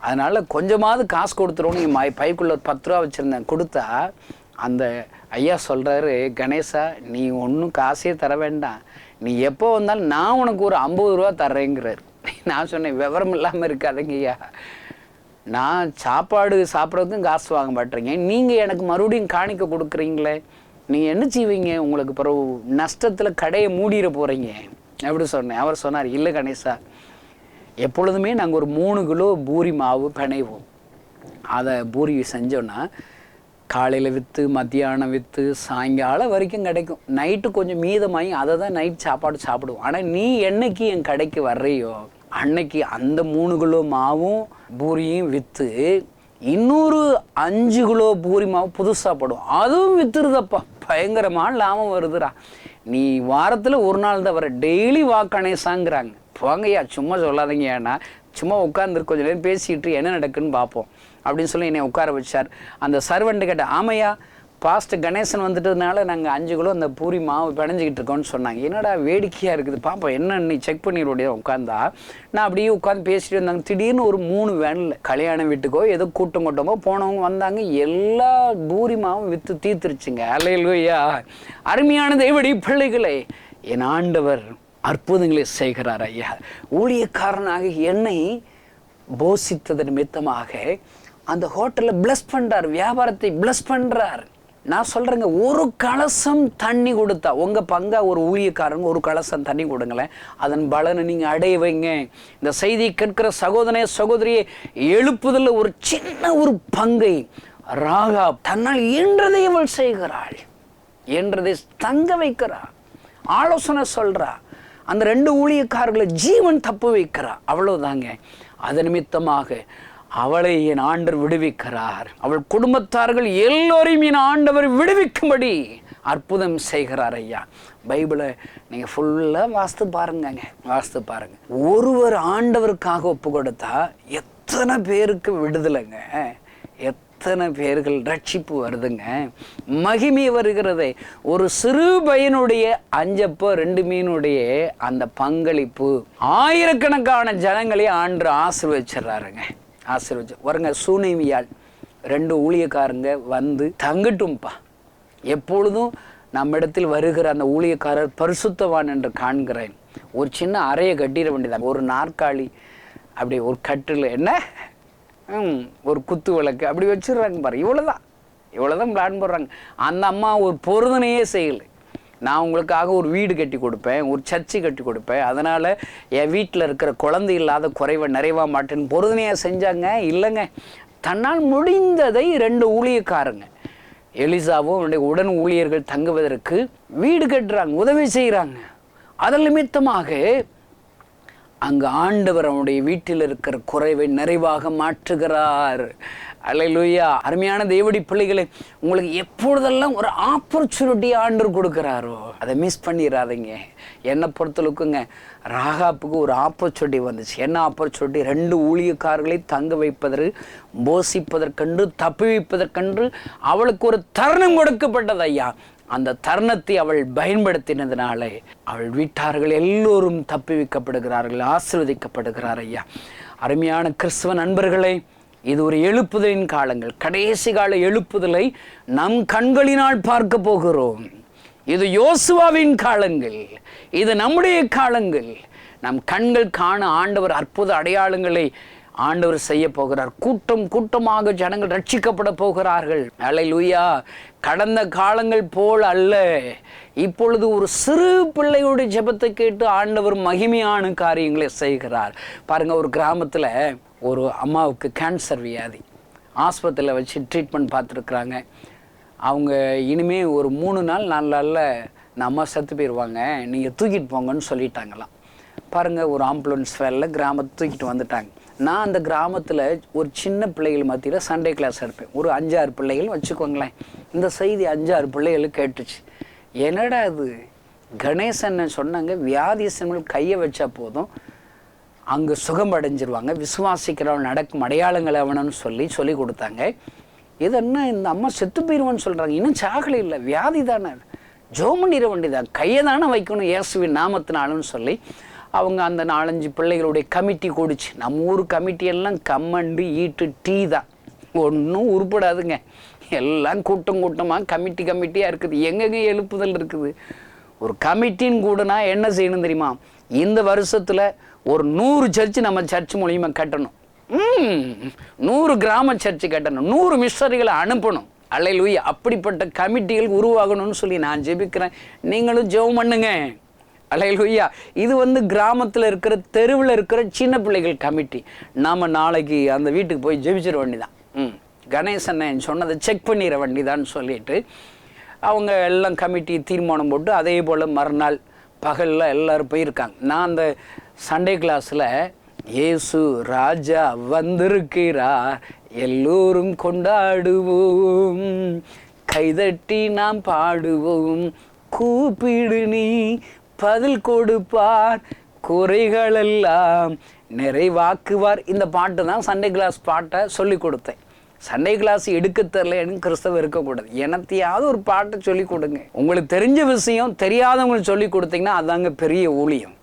அதனால் கொஞ்சமாவது காசு கொடுத்துருவோன்னு என் பைக்குள்ளே 10 ரூபா வச்சுருந்தேன். கொடுத்தா அந்த ஐயா சொல்கிறாரு, கணேசா நீ ஒன்றும் காசே தர வேண்டாம், நீ எப்போ வந்தாலும் நான் உனக்கு ஒரு 50 ரூபா தர்றேங்கிறார். நான் சொன்னேன், விவரம் இல்லாமல் இருக்காதுங்க ஐயா, நான் சாப்பாடு சாப்பிட்றதுக்கும் காசு வாங்க மாட்டேறீங்க, நீங்கள் எனக்கு மறுபடியும் காணிக்க கொடுக்குறீங்களே, நீங்கள் என்ன செய்வீங்க? உங்களுக்கு பிறகு நஷ்டத்தில் கடையை மூடிட போகிறீங்க அப்படி சொன்னேன். அவர் சொன்னார், இல்லை கணேசா, எப்பொழுதுமே நாங்கள் ஒரு 3 கிலோ பூரி மாவு பிணைவோம். அதை பூரி செஞ்சோன்னா காலையில் விற்று மத்தியானம் விற்று சாயங்காலம் வரைக்கும் கிடைக்கும். நைட்டு கொஞ்சம் மீதமாகி அதை தான் நைட் சாப்பாடு சாப்பிடுவோம். ஆனால் நீ என்னைக்கு என் கடைக்கு வர்றையோ அன்னைக்கு அந்த 3 கிலோ மாவும் பூரியும் விற்று இன்னொரு 5 கிலோ பூரி மாவு புதுசாக போடுவோம், அதுவும் விற்றுருதப்பா, பயங்கரமான லாபம் வருதுடா. நீ வாரத்தில் ஒரு நாள் தான் வர, டெய்லி வாக்கணேசாங்கிறாங்க. போங்கய்யா, சும்மா சொல்லாதீங்க, ஏன்னா சும்மா உட்காந்துருக்கு கொஞ்சம் நேரம் பேசிக்கிட்டு என்ன நடக்குன்னு பார்ப்போம் அப்படின்னு சொல்லி என்னை உட்கார வச்சார். அந்த சர்வெண்ட்டு கேட்ட, ஆமையா பாஸ்டர் கணேசன் வந்துட்டதுனால நாங்கள் 5 கிலோ அந்த பூரி மாவு பிணைஞ்சிக்கிட்டு இருக்கோம்னு சொன்னாங்க. என்னடா வேடிக்கையாக இருக்குது பாப்பா, என்ன நீ செக் பண்ணிடுவோடைய உட்காந்தா. நான் அப்படியே உட்காந்து பேசிட்டு இருந்தாங்க. திடீர்னு ஒரு 3 வேனில் கல்யாண வீட்டுக்கோ ஏதோ கூட்டமோ போனவங்க வந்தாங்க. எல்லா பூரி மாவும் விற்று தீர்த்துருச்சுங்க. அல்லேலூயா. அருமையான தேவனுடைய பிள்ளைகளே, என் ஆண்டவர் அற்புதங்களை செய்கிறார் ஐயா. ஊழியக்காரனாக என்னை போஷித்தது நிமித்தமாக அந்த ஹோட்டலில் பிளஸ் பண்ணுறார், வியாபாரத்தை பிளஸ் பண்ணுறார். நான் சொல்கிறேங்க, ஒரு கலசம் தண்ணி கொடுத்தா, உங்கள் பங்கா ஒரு ஊழியக்காரங்க ஒரு கலசம் தண்ணி கொடுங்களேன், அதன் பலனை நீங்கள் அடைய வைங்க. இந்த செய்தியை கேட்கிற சகோதரனே சகோதரியை எழுப்புதல் ஒரு சின்ன ஒரு பங்கை ராகாப் தன்னால் இயன்றதை அவள் செய்கிறாள், என்றதை தங்க வைக்கிறா, ஆலோசனை சொல்கிறா, அந்த 2 ஊழியக்காரர்களை ஜீவன் தப்பு வைக்கிறா. அவ்வளவுதாங்க. அது நிமித்தமாக அவளை என் ஆண்டவர் விடுவிக்கிறார். அவள் குடும்பத்தார்கள் எல்லோரையும் என் ஆண்டவர் விடுவிக்கும்படி அற்புதம் செய்கிறார் ஐயா. பைபிளை நீங்கள் ஃபுல்லாக வாஸ்து பாருங்க. ஒருவர் ஆண்டவருக்காக ஒப்பு கொடுத்தா எத்தனை பேருக்கு விடுதலைங்க, எத்தனை பேர்கள் ரட்சிப்பு வருதுங்க, மகிமை வருகிறதே. ஒரு சிறு பையனுடைய 5 அப்போ 2 மீனுடைய அந்த பங்களிப்பு ஆயிரக்கணக்கான ஜனங்களை ஆண்டு ஆசீர்வதிச்சிடறாருங்க. வருங்க. சூனேமியால் 2 ஊழியக்காரங்க வந்து தங்கட்டும்பா, எப்பொழுதும் நம்மிடத்தில் வருகிற அந்த ஊழியக்காரர் பரிசுத்தவான் என்று காண்கிறேன். ஒரு சின்ன அறையை கட்டிட வேண்டியதான், ஒரு நாற்காலி, அப்படி ஒரு கட்டில், என்ன ஒரு குத்து விளக்கு அப்படி வச்சிடுறாங்க பாரு. இவ்வளோதான் பிளான் போடுறாங்க. அந்த அம்மா ஒரு பொருதனையே செய்யலை. நான் உங்களுக்காக ஒரு வீடு கட்டி கொடுப்பேன், ஒரு சர்ச்சு கட்டி கொடுப்பேன், அதனால் என் வீட்டில் இருக்கிற குழந்தை இல்லாத குறைவை நிறைவா மாட்டேன்னு பொருதனையாக செஞ்சாங்க. இல்லைங்க, தன்னால் முடிந்ததை 2 ஊழியக்காரங்க எலிசாவும் அவனுடைய உடன் ஊழியர்கள் தங்குவதற்கு வீடு கட்டுறாங்க, உதவி செய்கிறாங்க. அதன் நிமித்தமாக அங்கு ஆண்டவர் அவனுடைய வீட்டில் இருக்கிற குறைவை நிறைவாக மாற்றுகிறார். அல்லேலூயா. அருமையான தேவனுடைய பிள்ளைகளே, உங்களுக்கு எப்பொழுதெல்லாம் ஒரு ஆப்பர்ச்சுனிட்டி ஆண்டவர் கொடுக்குறாரோ அதை மிஸ் பண்ணிடாதீங்க. என்னை பொறுத்தளவுக்குங்க, ராகாப்புக்கு ஒரு ஆப்பர்ச்சுனிட்டி வந்துச்சு. என்ன ஆப்பர்ச்சுனிட்டி? 2 ஊழியக்காரர்களை தங்க வைப்பதற்கு, போஷிப்பதற்கென்று, தப்பி வைப்பதற்கென்று அவளுக்கு ஒரு தருணம் கொடுக்கப்பட்டது ஐயா. அந்த தருணத்தை அவள் பயன்படுத்தினதுனாலே அவள் வீட்டார்கள் எல்லோரும் தப்பி வைக்கப்படுகிறார்கள், ஆசீர்வதிக்கப்படுகிறார் ஐயா. அருமையான கிறிஸ்தவ நண்பர்களே, இது ஒரு எழுப்புதலின் காலங்கள். கடைசி கால எழுப்புதலை நம் கண்களினால் பார்க்க போகிறோம். இது யோசுவாவின் காலங்கள், இது நம்முடைய காலங்கள். நம் கண்கள் காண ஆண்டவர் அற்புத அடையாளங்களை ஆண்டவர் செய்ய போகிறார். கூட்டமாக ஜனங்கள் ரட்சிக்கப்பட போகிறார்கள். அல்லேலூயா. கடந்த காலங்கள் போல் அல்ல, இப்பொழுது ஒரு சிறு பிள்ளையோட ஜெபத்தை கேட்டு ஆண்டவர் மகிமையான காரியங்களை செய்கிறார். பாருங்க, ஒரு கிராமத்தில் ஒரு அம்மாவுக்கு கேன்சர் வியாதி, ஆஸ்பத்திரியில் வச்சு ட்ரீட்மெண்ட் பார்த்துருக்குறாங்க. அவங்க இனிமே ஒரு 3 நாள் 4 நாளில் இந்த அம்மா செத்து போயிடுவாங்க, நீங்கள் தூக்கிட்டு போங்கன்னு சொல்லிட்டாங்களாம். பாருங்கள், ஒரு ஆம்புலன்ஸ் வேலையில் கிராமத்தை தூக்கிட்டு வந்துட்டாங்க. நான் அந்த கிராமத்தில் ஒரு சின்ன பிள்ளைகள் மத்தியில் சண்டே கிளாஸ் எடுப்பேன். ஒரு 5-6 பிள்ளைகள் வச்சுக்கோங்களேன். இந்த செய்தி 5-6 பிள்ளைகள் கேட்டுச்சு. என்னடா இது, கணேசன் சொன்னாங்க, வியாதிசங்கள் கையை வச்சா போதும் அங்கே சுகம் அடைஞ்சிருவாங்க, விசுவாசிக்கிறவன் நடக்கும் அடையாளங்கள் அவனன்னு சொல்லி கொடுத்தாங்க. இது என்ன, இந்த அம்மா செத்து போயிடுவான்னு சொல்கிறாங்க, இன்னும் சாகலை இல்லை, வியாதி தானே, ஜோம் பண்ணிட வேண்டியதான், கையை தானே வைக்கணும் இயேசுவின் நாமத்தினாலுன்னு சொல்லி அவங்க அந்த 4-5 பிள்ளைகளுடைய கமிட்டி கூடிச்சு. நம்ம ஊர் கமிட்டியெல்லாம் கம்மண்டு ஈட்டு டீ தான், ஒன்றும் உருப்படாதுங்க. எல்லாம் கூட்டமாக கமிட்டியாக இருக்குது. எங்கெங்கே எழுப்புதல் இருக்குது? ஒரு கமிட்டின்னு கூடனா என்ன செய்யணும் தெரியுமா? இந்த வருஷத்தில் ஒரு 100 சர்ச்சு நம்ம சர்ச் மூலியமாக கட்டணும், 100 கிராம சர்ச்சு கட்டணும், 100 மிஷனரிகளை அனுப்பணும். அல்லேலூயா. அப்படிப்பட்ட கமிட்டிகள் உருவாகணும்னு சொல்லி நான் ஜெபிக்கிறேன். நீங்களும் ஜெபம் பண்ணுங்க. அல்லேலூயா. இது கிராமத்தில் இருக்கிற தெருவில் இருக்கிற சின்ன பிள்ளைகள் கமிட்டி. நாம் நாளைக்கு அந்த வீட்டுக்கு போய் ஜெபிச்சிட வேண்டிதான், கணேசன் சொன்னதை செக் பண்ணிட வேண்டிதான்னு சொல்லிட்டு அவங்க எல்லாம் கமிட்டி தீர்மானம் போட்டு அதே போல் மறுநாள் பகலில் எல்லோரும் போயிருக்காங்க. நான் அந்த சண்டே கிளாஸில் இயேசு ராஜா வந்திருக்கிறார், எல்லோரும் கொண்டாடுவோம், கைதட்டி நாம் பாடுவோம், கூப்பிடு நீ பதில் கொடுப்பார், குறைகளெல்லாம் நிறைவாக்குவார். இந்த பாட்டு தான் சண்டே கிளாஸ் பாட்டை சொல்லி கொடுத்தேன். சண்டே கிளாஸ் எடுக்க தெரியலன்னு கிறிஸ்தவ இருக்கக்கூடாது. எனத்தையாவது ஒரு பாட்டை சொல்லி கொடுங்க. உங்களுக்கு தெரிஞ்ச விஷயம் தெரியாதவங்களுக்கு சொல்லி கொடுத்தீங்கன்னா அதாங்க பெரிய ஊழியம்.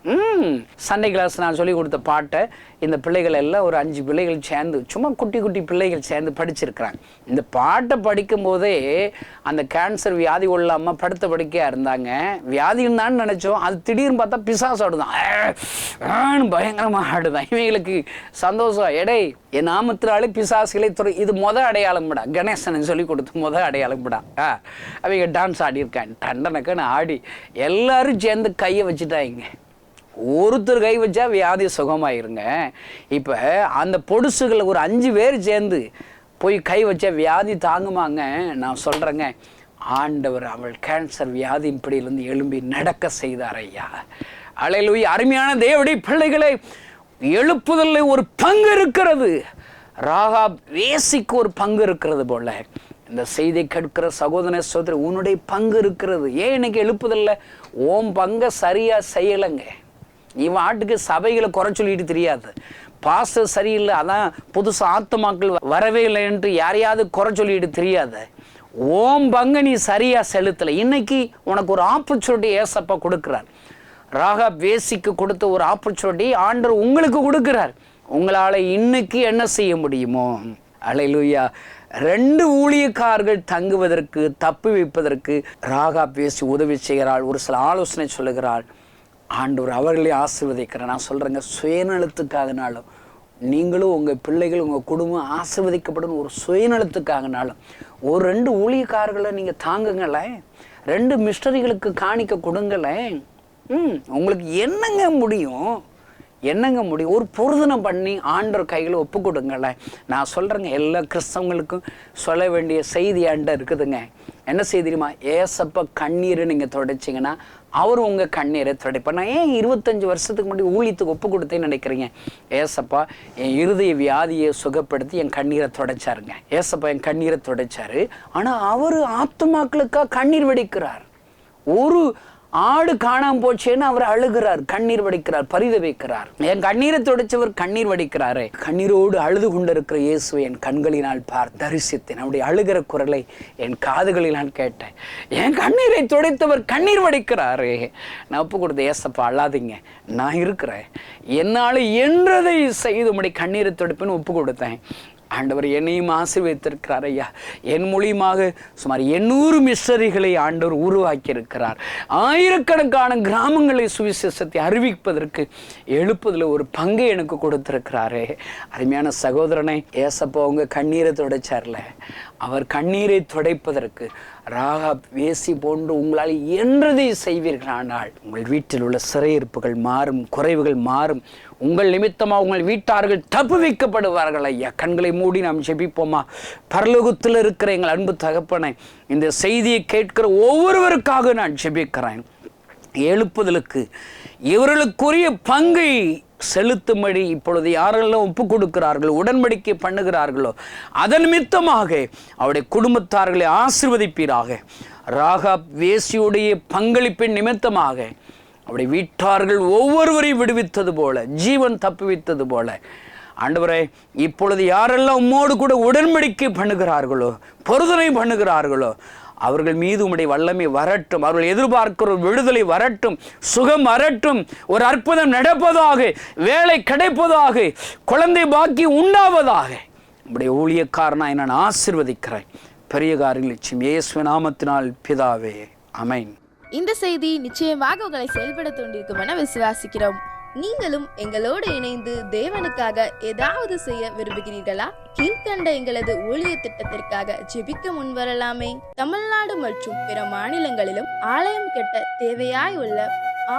சண்டே கிளாஸ் நான் சொல்லி கொடுத்த பாட்டை இந்த பிள்ளைகள் எல்லாம் ஒரு 5 பிள்ளைகள் சேர்ந்து, சும்மா குட்டி குட்டி பிள்ளைகள் சேர்ந்து படிச்சிருக்கிறாங்க. இந்த பாட்டை படிக்கும் போதே அந்த கேன்சர் வியாதி உள்ள அம்மா படுத்த படுக்கையா இருந்தாங்க. வியாதின்னு தான் நினைச்சோம், அது திடீர்னு பார்த்தா பிசாசு ஆடுதான், பயங்கரமா ஆடுதான். இவங்களுக்கு சந்தோஷம். எடை என் நாமத்தினாலே பிசாசுகளை இது அடையாளம் விடா, கணேசன் சொல்லி கொடுத்து அடையாளம் விடா. அவங்க டான்ஸ் ஆடி இருக்காங்க, டண்டனக்குன்னு ஆடி எல்லாரும் சேர்ந்து கையை வச்சுட்டாங்க. ஒருத்தர் கை வச்சா வியாதி சுகமாயிருங்க. இப்போ அந்த பொடுசுகளை ஒரு 5 பேர் சேர்ந்து போய் கை வச்சா வியாதி தாங்குமாங்க? நான் சொல்கிறேங்க, ஆண்டவர் அவள் கேன்சர் வியாதியின் பிடியிலிருந்து எழும்பி நடக்க செய்தார் ஐயா. அல்லேலூயா. அருமையான தேவனுடைய பிள்ளைகளை, எழுப்புதலில் ஒரு பங்கு இருக்கிறது. ராகாப் வேசிக்கு ஒரு பங்கு இருக்கிறது போல இந்த செய்தி கேட்கிற சகோதர சகோதரி உன்னுடைய பங்கு இருக்கிறது. ஏன் இன்னைக்கு எழுப்புதல்ல ஓம் பங்கை சரியா செய்யலைங்க? இவன் ஆட்டுக்கு சபைகளை குறை சொல்லிட்டு தெரியாது, பாஸ்டர் சரியில்லை, அதான் புதுசு ஆத்துமாக்கள் வரவே இல்லைன்ட்டு யாரையாவது குறை சொல்லிட்டு தெரியாது. ஓம் பங்கு நீ சரியா செலுத்தலை. இன்னைக்கு உனக்கு ஒரு ஆப்பர்ச்சுனிட்டி ஏசப்பா கொடுக்கிறார். ராகாப் வேசிக்கு கொடுத்த ஒரு ஆப்பர்ச்சுனிட்டி ஆண்டவர் உங்களுக்கு கொடுக்கிறார். உங்களால் இன்னைக்கு என்ன செய்ய முடியுமோ? அல்லேலூயா. 2 ஊழியக்காரர்கள் தங்குவதற்கு தப்பி வைப்பதற்கு ராகாப் வேசி உதவி செய்கிறாள். ஒரு சில ஆலோசனை சொல்லுகிறாள். ஆண்டவர் அவர்களே ஆசீர்வதிக்கிறேன். நான் சொல்கிறேங்க, சுயநலத்துக்காகனாலும் நீங்களும் உங்கள் பிள்ளைகள் உங்கள் குடும்பம் ஆசீர்வதிக்கப்படும் ஒரு சுயநலத்துக்காகனாலும் ஒரு 2 ஊழியக்காரர்களை நீங்கள் தாங்குங்களேன், 2 மிஸ்டரிகளுக்கு காணிக்க கொடுங்களேன். உங்களுக்கு என்னங்க முடியும்? ஒரு பொருதனை பண்ணி ஆண்டவர் கையில் ஒப்பு கொடுங்களேன். நான் சொல்கிறேங்க, எல்லா கிறிஸ்தவங்களுக்கும் சொல்ல வேண்டிய செய்தி ஆண்ட இருக்குதுங்க. என்ன செய்திருமா? ஏசப்பா கண்ணீரை நீங்கள் துடைச்சிங்கன்னா அவர் உங்கள் கண்ணீரை துடைப்பார். நான் ஏன் 25 வருஷத்துக்கு முன்னாடி ஊழியத்துக்கு ஒப்பு கொடுத்தேன்னு நினைக்கிறீங்க? ஏசப்பா என் இருதய வியாதியை சுகப்படுத்தி என் கண்ணீரை துடைச்சாருங்க. ஏசப்பா என் கண்ணீரை துடைச்சாரு. ஆனால் அவர் ஆத்துமாக்களுக்காக கண்ணீர் வடிக்கிறார். ஒரு ஆடு காணாம போச்சேன்னு அவர் அழுகிறார், கண்ணீர் வடிக்கிறார், பரிதவிக்கிறார். என் கண்ணீரை துடைச்சவர் கண்ணீர் வடிக்கிறாரே. கண்ணீரோடு அழுது கொண்டிருக்கிற இயேசு என் கண்களினால் தரிசித்தேன். அவருடைய அழுகிற குரலை என் காதுகளினால் கேட்டேன். என் கண்ணீரை துடைத்தவர் கண்ணீர் வடிக்கிறாரே. நான் ஒப்பு கொடுத்த ஏசப்பா அழாதீங்க, நான் இருக்கிறேன், என்னால் என்றதை செய்து உம்முடைய கண்ணீரை துடைப்புன்னு ஒப்பு கொடுத்தேன். ஆண்டவர் என்னையும் ஆசீர்வதித்திருக்கிறார் ஐயா. என் மூலியமாக சுமார் 800 மிஷனரிகளை ஆண்டவர் உருவாக்கி இருக்கிறார். ஆயிரக்கணக்கான கிராமங்களை சுவிசேஷத்தை அறிவிப்பதற்கு எழுப்புதல ஒரு பங்கை எனக்கு கொடுத்திருக்கிறாரே. அருமையான சகோதரனை, ஏசப்பா உங்க கண்ணீரை துடைச்சார்ல, அவர் கண்ணீரை துடைப்பதற்கு ராகாப் வேசி போன்று உங்களால் என்றதை செய்வீர்களானால் உங்கள் வீட்டில் உள்ள சிறையிருப்புகள் மாறும், குறைவுகள் மாறும். உங்கள் நிமித்தமாக உங்கள் வீட்டார்கள் தப்பு வைக்கப்படுவார்கள் ஐயா. கண்களை மூடி நாம் ஜெபிப்போமா? பரலோகத்தில் இருக்கிற எங்கள் அன்பு தகப்பனை, இந்த செய்தியை கேட்கிற ஒவ்வொருவருக்காக நான் ஜெபிக்கிறேன். எழுப்புதலுக்கு இவர்களுக்குரிய பங்கை செலுத்தும்படி இப்பொழுது யாரெல்லாம் ஒப்பு கொடுக்கிறார்களோ, உடன்படிக்கை பண்ணுகிறார்களோ, அதன் நிமித்தமாக அவருடைய குடும்பத்தார்களை ஆசீர்வதிப்பீராக. ராகாப் வேசியுடைய பங்களிப்பின் நிமித்தமாக அவருடைய வீட்டார்கள் ஒவ்வொருவரையும் விடுவித்தது போல, ஜீவன் தப்புவித்தது போல, ஆண்டவரே இப்பொழுது யாரெல்லாம் உம்மோடு கூட உடன்படிக்கை பண்ணுகிறார்களோ, பொருதனை பண்ணுகிறார்களோ, அவர்கள் மீது உம்முடைய வல்லமை வரட்டும். அவர்கள் எதிர்பார்க்கிற விடுதலை வரட்டும், சுகம் வரட்டும், ஒரு அற்புதம் நடப்பதாக, வேலை கிடைப்பதாக, குழந்தை பாக்கி உண்டாவதாக. உம்முடைய ஊழியக்காரனாய் நான் ஆசீர்வதிக்கிறேன். பெரிய காரியங்கள் நிச்சயம் இயேசுவின் நாமத்தினால் பிதாவே, ஆமென். இந்த செய்தி நிச்சயமாக உங்களை செயல்பட தூண்டிருக்கும் என விசுவாசிக்கிறோம். நீங்களும் எங்களோடு இணைந்து தேவனுக்காக ஏதாவது செய்ய விரும்புகிறீர்களா? கீழ்கண்ட எங்களது ஊழிய திட்டத்திற்காக ஜெபிக்க முன்வரலாமே. தமிழ்நாடு மற்றும் பிற மாநிலங்களிலும் ஆலயம் கட்ட தேவையாய் உள்ள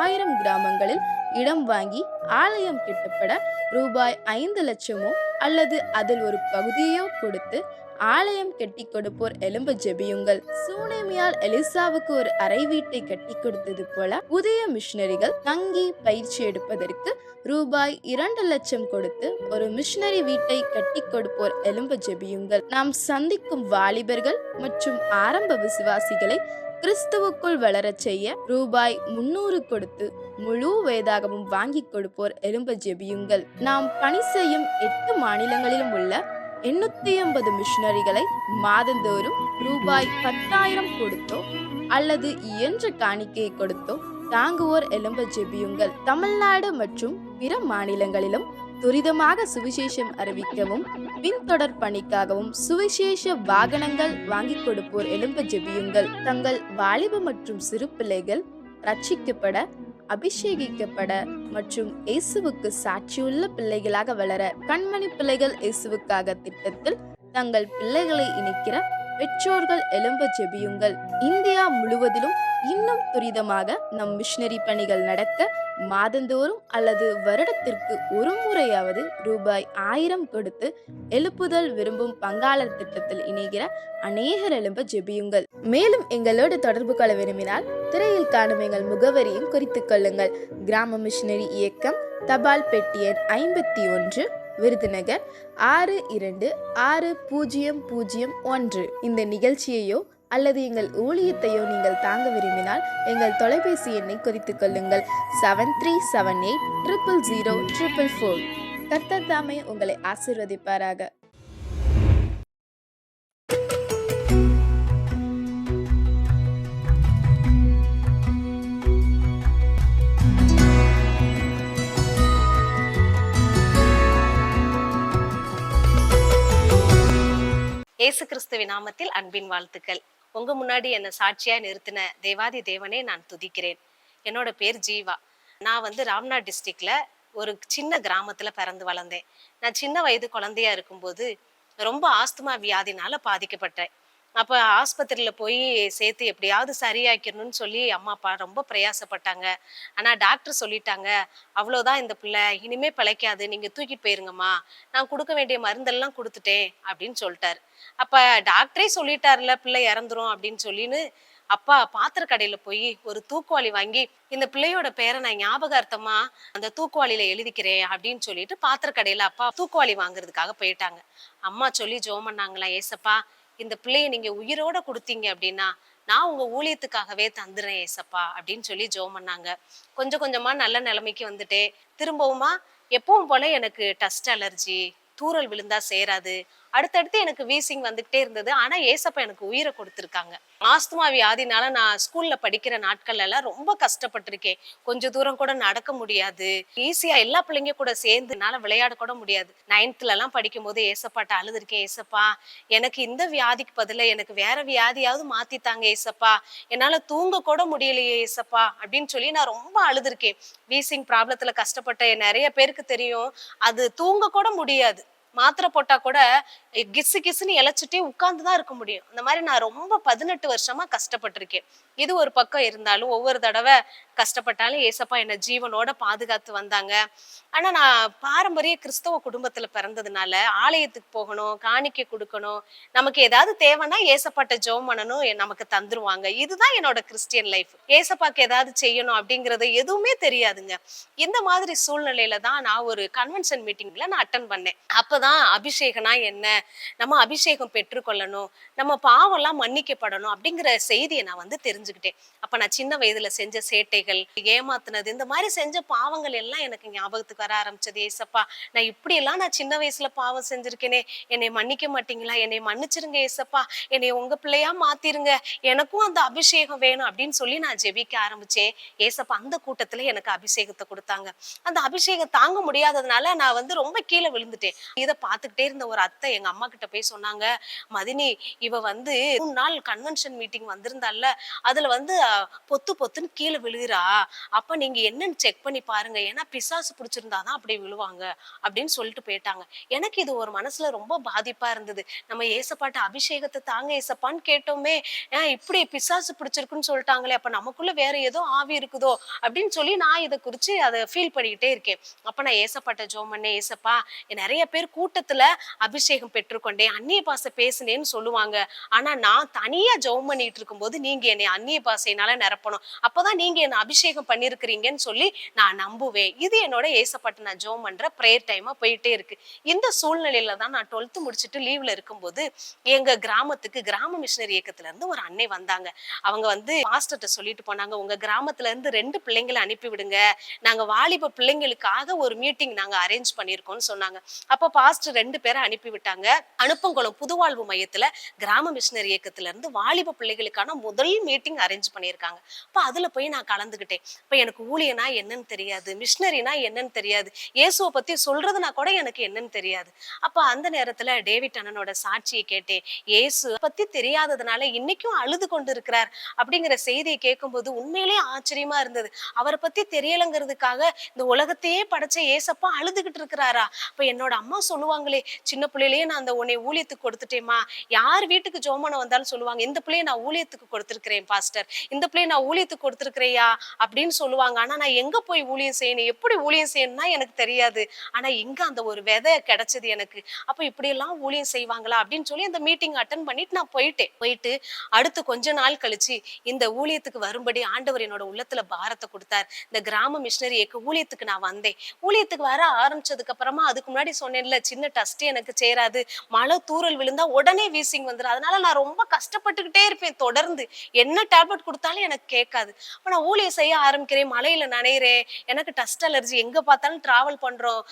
1000 கிராமங்களில் இடம் வாங்கி ஆலயம் கட்டப்பட ரூபாய் 5 லட்சமோ அல்லது அதில் ஒரு பகுதியோ கொடுத்து ஆலயம் கட்டி கொடுப்போர் எழும்ப ஜெபியுங்கள். சூனேமியால் எலிசாவுக்கு ஒரு அறை வீட்டை கட்டி கொடுத்தது போல புதிய மிஷனரிகள் தங்கி பயிற்சி எடுப்பதற்கு ரூபாய் 2 லட்சம் கொடுத்து ஒரு மிஷனரி வீட்டை கட்டி கொடுப்போர் எழும்ப ஜெபியுங்கள். நாம் சந்திக்கும் வாலிபர்கள் மற்றும் ஆரம்ப விசுவாசிகளை கிறிஸ்துவுக்குள் வளரச் செய்ய ரூபாய் 300 கொடுத்து முழு வேதாகமும் வாங்கி கொடுப்போர் எழும்ப ஜெபியுங்கள். நாம் பணி செய்யும் 8 மாநிலங்களிலும் உள்ள 880 மிஷனரிகளை மாதந்தோறும் ரூபாய் 10,000 கொடுத்தோ அல்லது இயன்ற காணிக்கையை கொடுத்தோ தாங்குவோர் எழும்ப ஜெபியுங்கள். தமிழ்நாடு மற்றும் பிற மாநிலங்களிலும் துரிதமாக சுவிசேஷம் அறிவிக்கவும் பின்தொடர் பணிக்காகவும் சுவிசேஷ வாகனங்கள் வாங்கி கொடுப்போர் எழும்ப ஜெபியுங்கள். தங்கள் வாலிப மற்றும் சிறு பிள்ளைகள் ரட்சிக்கப்பட, அபிஷேகிக்கப்பட மற்றும் இயேசுவுக்கு சாட்சியுள்ள பிள்ளைகளாக வளர கண்மணி பிள்ளைகள் இயேசுவுக்காக திட்டத்தில் தங்கள் பிள்ளைகளை இணைக்கிற பெற்றோர்கள் எழும்ப ஜெபியுங்கள். இந்தியா முழுவதிலும் இன்னும் துரிதமாக நம் மிஷனரி பணிகள் நடக்க மாதந்தோறும் அல்லது வருடத்திற்கு ஒரு முறையாவது ரூபாய் 1000 கொடுத்து எழுப்புதல் விரும்பும் பங்காளர் திட்டத்தில் இணைகிற அநேகர் எழும்ப ஜெபியுங்கள். மேலும் எங்களோடு தொடர்பு கொள்ள விரும்பினால் திரையில் காணும் எங்கள் முகவரியும் குறித்துக் கொள்ளுங்கள். கிராம மிஷனரி இயக்கம், தபால் பெட்டி எண் 51, விருதுநகர் 626001. இந்த நிகழ்ச்சியையோ அல்லது எங்கள் ஊழியத்தையோ நீங்கள் தாங்க விரும்பினால் எங்கள் தொலைபேசி எண்ணை குறித்துக் கொள்ளுங்கள். 7378000444. கர்த்தர் தாமே உங்களை ஆசீர்வதிப்பாராக. இயேசு கிறிஸ்துவின் நாமத்தில் அன்பின் வாழ்த்துக்கள். உங்க முன்னாடி என்னை சாட்சியா நிறுத்தின தேவாதி தேவனே நான் துதிக்கிறேன். என்னோட பேர் ஜீவா. நான் ராம்நாத் டிஸ்ட்ரிக்ட்ல ஒரு சின்ன கிராமத்துல பிறந்து வளர்ந்தேன். நான் சின்ன வயது குழந்தையா இருக்கும்போது ரொம்ப ஆஸ்துமா வியாதினால பாதிக்கப்பட்டேன். அப்ப ஆஸ்பத்திரியில போய் சேர்த்து எப்படியாவது சரியாக்கிடணும்னு சொல்லி அம்மா அப்பா ரொம்ப பிரயாசப்பட்டாங்க. ஆனா டாக்டர் சொல்லிட்டாங்க, அவ்வளோதான் இந்த பிள்ளை இனிமே பிழைக்காது, நீங்க தூக்கிட்டு போயிருங்கம்மா, நான் கொடுக்க வேண்டிய மருந்தெல்லாம் கொடுத்துட்டேன் அப்படின்னு சொல்லிட்டாரு. அப்ப டாக்டரே சொல்லிட்டாருல பிள்ளை இறந்துரும் அப்படின்னு சொல்லின்னு அப்பா பாத்திர கடையில போய் ஒரு தூக்குவாளி வாங்கி இந்த பிள்ளையோட பேரை நான் ஞாபகார்த்தமா அந்த தூக்குவாளியில எழுதிக்கிறேன் அப்படின்னு சொல்லிட்டு பாத்திர கடையில அப்பா தூக்குவாளி வாங்குறதுக்காக போயிட்டாங்க. அம்மா சொல்லி ஜெபம் பண்ணாங்களா, ஏசப்பா இந்த பிள்ளைய நீங்க உயிரோட கொடுத்தீங்க அப்படின்னா நான் உங்க ஊழியத்துக்காகவே தந்துடுறேன் ஏசப்பா அப்படின்னு சொல்லி ஜெபம் பண்ணாங்க. கொஞ்சம் கொஞ்சமா நல்ல நிலைமைக்கு வந்துட்டேன். திரும்பவுமா எப்பவும் போல எனக்கு டஸ்ட் அலர்ஜி, தூறல் விழுந்தா சேராது, அடுத்தடுத்து எனக்கு வீசிங் வந்துகிட்டே இருந்தது. ஆனா ஏசப்பா எனக்கு உயிரை கொடுத்துருக்காங்க. ஆஸ்துமா வியாதினால நான் ஸ்கூல்ல படிக்கிற நாட்கள் எல்லாம் ரொம்ப கஷ்டப்பட்டிருக்கேன். கொஞ்ச தூரம் கூட நடக்க முடியாது. ஈஸியா எல்லா பிள்ளைங்க கூட சேர்ந்துனால விளையாட கூட முடியாது. 9th எல்லாம் படிக்கும் போது ஏசப்பாட்ட அழுதுருக்கேன், ஏசப்பா எனக்கு இந்த வியாதிக்கு பதிலா எனக்கு வேற வியாதியாவது மாத்தித்தாங்க ஏசப்பா, என்னால தூங்க கூட முடியலையே ஏசப்பா அப்படின்னு சொல்லி நான் ரொம்ப அழுதுருக்கேன். வீசிங் ப்ராப்ளத்துல கஷ்டப்பட்ட நிறைய பேருக்கு தெரியும், அது தூங்க கூட முடியாது. மாத்திரை போட்டா கூட கிசு கிசுன்னு இழைச்சிட்டே உட்கார்ந்துதான் இருக்க முடியும். அந்த மாதிரி நான் ரொம்ப 18 வருஷமா கஷ்டப்பட்டிருக்கேன். இது ஒரு பக்கம் இருந்தாலும் ஒவ்வொரு தடவை கஷ்டப்பட்டாலும் ஏசப்பா என்னை ஜீவனோட பாதுகாத்து வந்தாங்க. ஆனா நான் பாரம்பரிய கிறிஸ்தவ குடும்பத்துல பிறந்ததுனால ஆலயத்துக்கு போகணும், காணிக்கை கொடுக்கணும், நமக்கு ஏதாவது தேவைன்னா ஏசப்பாட்ட ஜெபம் பண்ணணும், நமக்கு தந்துருவாங்க. இதுதான் என்னோட கிறிஸ்டியன் லைஃப். ஏசப்பாக்கு ஏதாவது செய்யணும் அப்படிங்கறது எதுவுமே தெரியாதுங்க. இந்த மாதிரி சூழ்நிலையில தான் நான் ஒரு கன்வென்ஷன் மீட்டிங்ல நான் அட்டன் பண்ணேன். அப்பதான் அபிஷேகனா என்ன, நம்ம அபிஷேகம் பெற்றுக்கொள்ளணும், நம்ம பாவம் எல்லாம் மன்னிக்கப்படணும் அப்படிங்கிற செய்தியை நான் தெரிஞ்சுக்கிட்டேன். அப்ப நான் சின்ன வயதுல செஞ்ச சேட்டைகள், ஏமாத்துனது, இந்த மாதிரி செஞ்ச பாவங்கள் எல்லாம் எனக்கு ஞாபகத்துக்கு வர ஆரம்பிச்சது. ஏசப்பா நான் இப்படி எல்லாம் நான் சின்ன வயசுல பாவம் செஞ்சிருக்கேனே, என்னை மன்னிக்க மாட்டீங்களா, என்னை மன்னிச்சிருங்க ஏசப்பா, என்னை உங்க பிள்ளையா மாத்திருங்க, எனக்கும் அந்த அபிஷேகம் வேணும் அப்படின்னு சொல்லி நான் ஜெபிக்க ஆரம்பிச்சேன். ஏசப்பா அந்த கூட்டத்துல எனக்கு அபிஷேகத்தை கொடுத்தாங்க. அந்த அபிஷேகம் தாங்க முடியாததுனால நான் ரொம்ப கீழே விழுந்துட்டேன். இதை பார்த்துக்கிட்டே இருந்த ஒரு அத்தை எங்க அம்மா கிட்ட போய் சொன்னாங்க, மதினி இவ 3 நாள் கன்வென்ஷன் மீட்டிங் வந்திருந்தால அதுல பொத்து பொத்துன்னு கீழே விழுகிறா, அப்ப நீங்க என்னன்னு செக் பண்ணி பாருங்க, ஏன்னா பிசாசு பிடிச்சிருந்தாதான் அப்படி விழுவாங்க அப்படின்னு சொல்லிட்டு போயிட்டாங்க. எனக்கு இது ஒரு மனசுல ரொம்ப பாதிப்பா இருந்தது. நம்ம ஏசப்பாட்ட அபிஷேகத்தை தாங்க ஏசப்பான்னு கேட்டோமே, இப்படி பிசாசு பிடிச்சிருக்குன்னு சொல்லிட்டாங்களே, அப்ப நமக்குள்ள வேற ஏதோ ஆவி இருக்குதோ அப்படின்னு சொல்லி நான் இதை குறிச்சு அதை ஃபீல் பண்ணிக்கிட்டே இருக்கேன். அப்ப நான் ஏசப்பாட்ட ஜெபம் பண்ணேன், ஏசப்பா நிறைய பேர் கூட்டத்துல அபிஷேகம் பெற்றுக்கொண்டேன், அந்நிய பாஷை பேசினேன்னு சொல்லுவாங்க, ஆனா நான் தனியா ஜெபம் பண்ணிட்டு இருக்கும்போது நீங்க என்னை அந்நிய பாஷையினால நிரப்பணும், அப்பதான் நீங்க என்ன அபிஷேகம் பண்ணியிருக்கிறீங்கன்னு சொல்லி நான் நம்புவேன். இது என்னோட ஏசப்பட்டு நான் ஜோம் பண்ற ப்ரேயர் டைமா போயிட்டே இருக்கு. இந்த சூழ்நிலையில தான் நான் 12th முடிச்சுட்டு லீவ்ல இருக்கும்போது எங்க கிராமத்துக்கு கிராம மிஷனரி இயக்கத்துல இருந்து ஒரு அன்னை வந்தாங்க. அவங்க வந்து பாஸ்டர்ட்ட சொல்லிட்டு போனாங்க, உங்க கிராமத்துல இருந்து 2 பிள்ளைங்களை அனுப்பி விடுங்க, நாங்க வாலிப பிள்ளைங்களுக்காக ஒரு மீட்டிங் நாங்க அரேஞ்ச் பண்ணிருக்கோம்னு சொன்னாங்க. அப்ப பாஸ்டர் 2 பேரை அனுப்பி விட்டாங்க. அனுப்பங்குளம் புதுவாழ்வு மையத்துல கிராம மிஷனரி இயக்கத்துல இருந்து வாலிப பிள்ளைகளுக்கான முதல் மீட்டிங் அரேஞ்ச் பண்ணியிருக்காங்க. அப்ப அதுல போய் நான் கலந்துகிட்டேன். இப்ப எனக்கு ஊழியனா என்னன்னு தெரியாது, மிஷனரினா என்னன்னு தெரியாது, இயேசுவை பத்தி சொல்றதுனா கூட எனக்கு என்னன்னு தெரியாது. அப்ப அந்த நேரத்துல டேவிட் அண்ணனோட சாட்சியை கேட்டேன். இயேசு பத்தி தெரியாததுனால இன்னைக்கும் அழுது கொண்டு இருக்கிறார் அப்படிங்கிற செய்தியை கேட்கும்போது உண்மையிலேயே ஆச்சரியமா இருந்தது. அவரை பத்தி தெரியலங்கிறதுக்காக இந்த உலகத்தையே படைச்ச ஏசப்பா அழுதுகிட்டு இருக்கிறாரா? அப்ப என்னோட அம்மா சொல்லுவாங்களே, சின்ன பிள்ளையிலேயே நான் அந்த உன்னை ஊழியத்துக்கு கொடுத்துட்டேமா, யார் வீட்டுக்கு ஜோமனை வந்தாலும் சொல்லுவாங்க, இந்த பிள்ளைய நான் ஊழியத்துக்கு கொடுத்திருக்கிறேன் பாஸ்டர், இந்த பிள்ளைய நான் ஊழியத்துக்கு கொடுத்திருக்கிறையா அப்படின்னு சொல்லுவாங்க. ஆனா நான் எங்க போய் ஊழியம் செய்யணும், எப்படி ஊழியம் செய்யணும்னா எனக்கு தெரியாது. ஆனா இங்க அந்த ஒரு விதை கிடைச்சது எனக்கு. அப்ப இப்படி எல்லாம் ஊழியம் செய்வாங்களா அப்படின்னு சொல்லி அந்த மீட்டிங் அட்டன் பண்ணிட்டு நான் போயிட்டு அடுத்து கொஞ்ச நாள் கழிச்சு இந்த ஊழியத்துக்கு வரும்படி ஆண்டவர் என்னோட உள்ளத்துல பாரத்தை கொடுத்தார். இந்த கிராம மிஷனரி ஊழியத்துக்கு நான் வந்தேன். ஊழியத்துக்கு வர ஆரம்பிச்சதுக்கு அப்புறமா அதுக்கு முன்னாடி சொன்னேன்ல, சின்ன டஸ்ட் எனக்கு சேராது, மழை தூறல் விழுந்தா உடனே வீசிங் வந்துடும், அதனால நான் ரொம்ப கஷ்டப்பட்டுக்கிட்டே இருப்பேன். தொடர்ந்து என்ன டேப்லெட் கொடுத்தாலும் எனக்கு கேட்காது. அப்ப நான் ஊழியம் செய்ய ஆரம்பிக்கிறேன், மழையில நனைகிறேன், எனக்கு டஸ்ட் அலர்ஜி, எங்க பார்த்தாலும் டிராவல் பண்றோம்,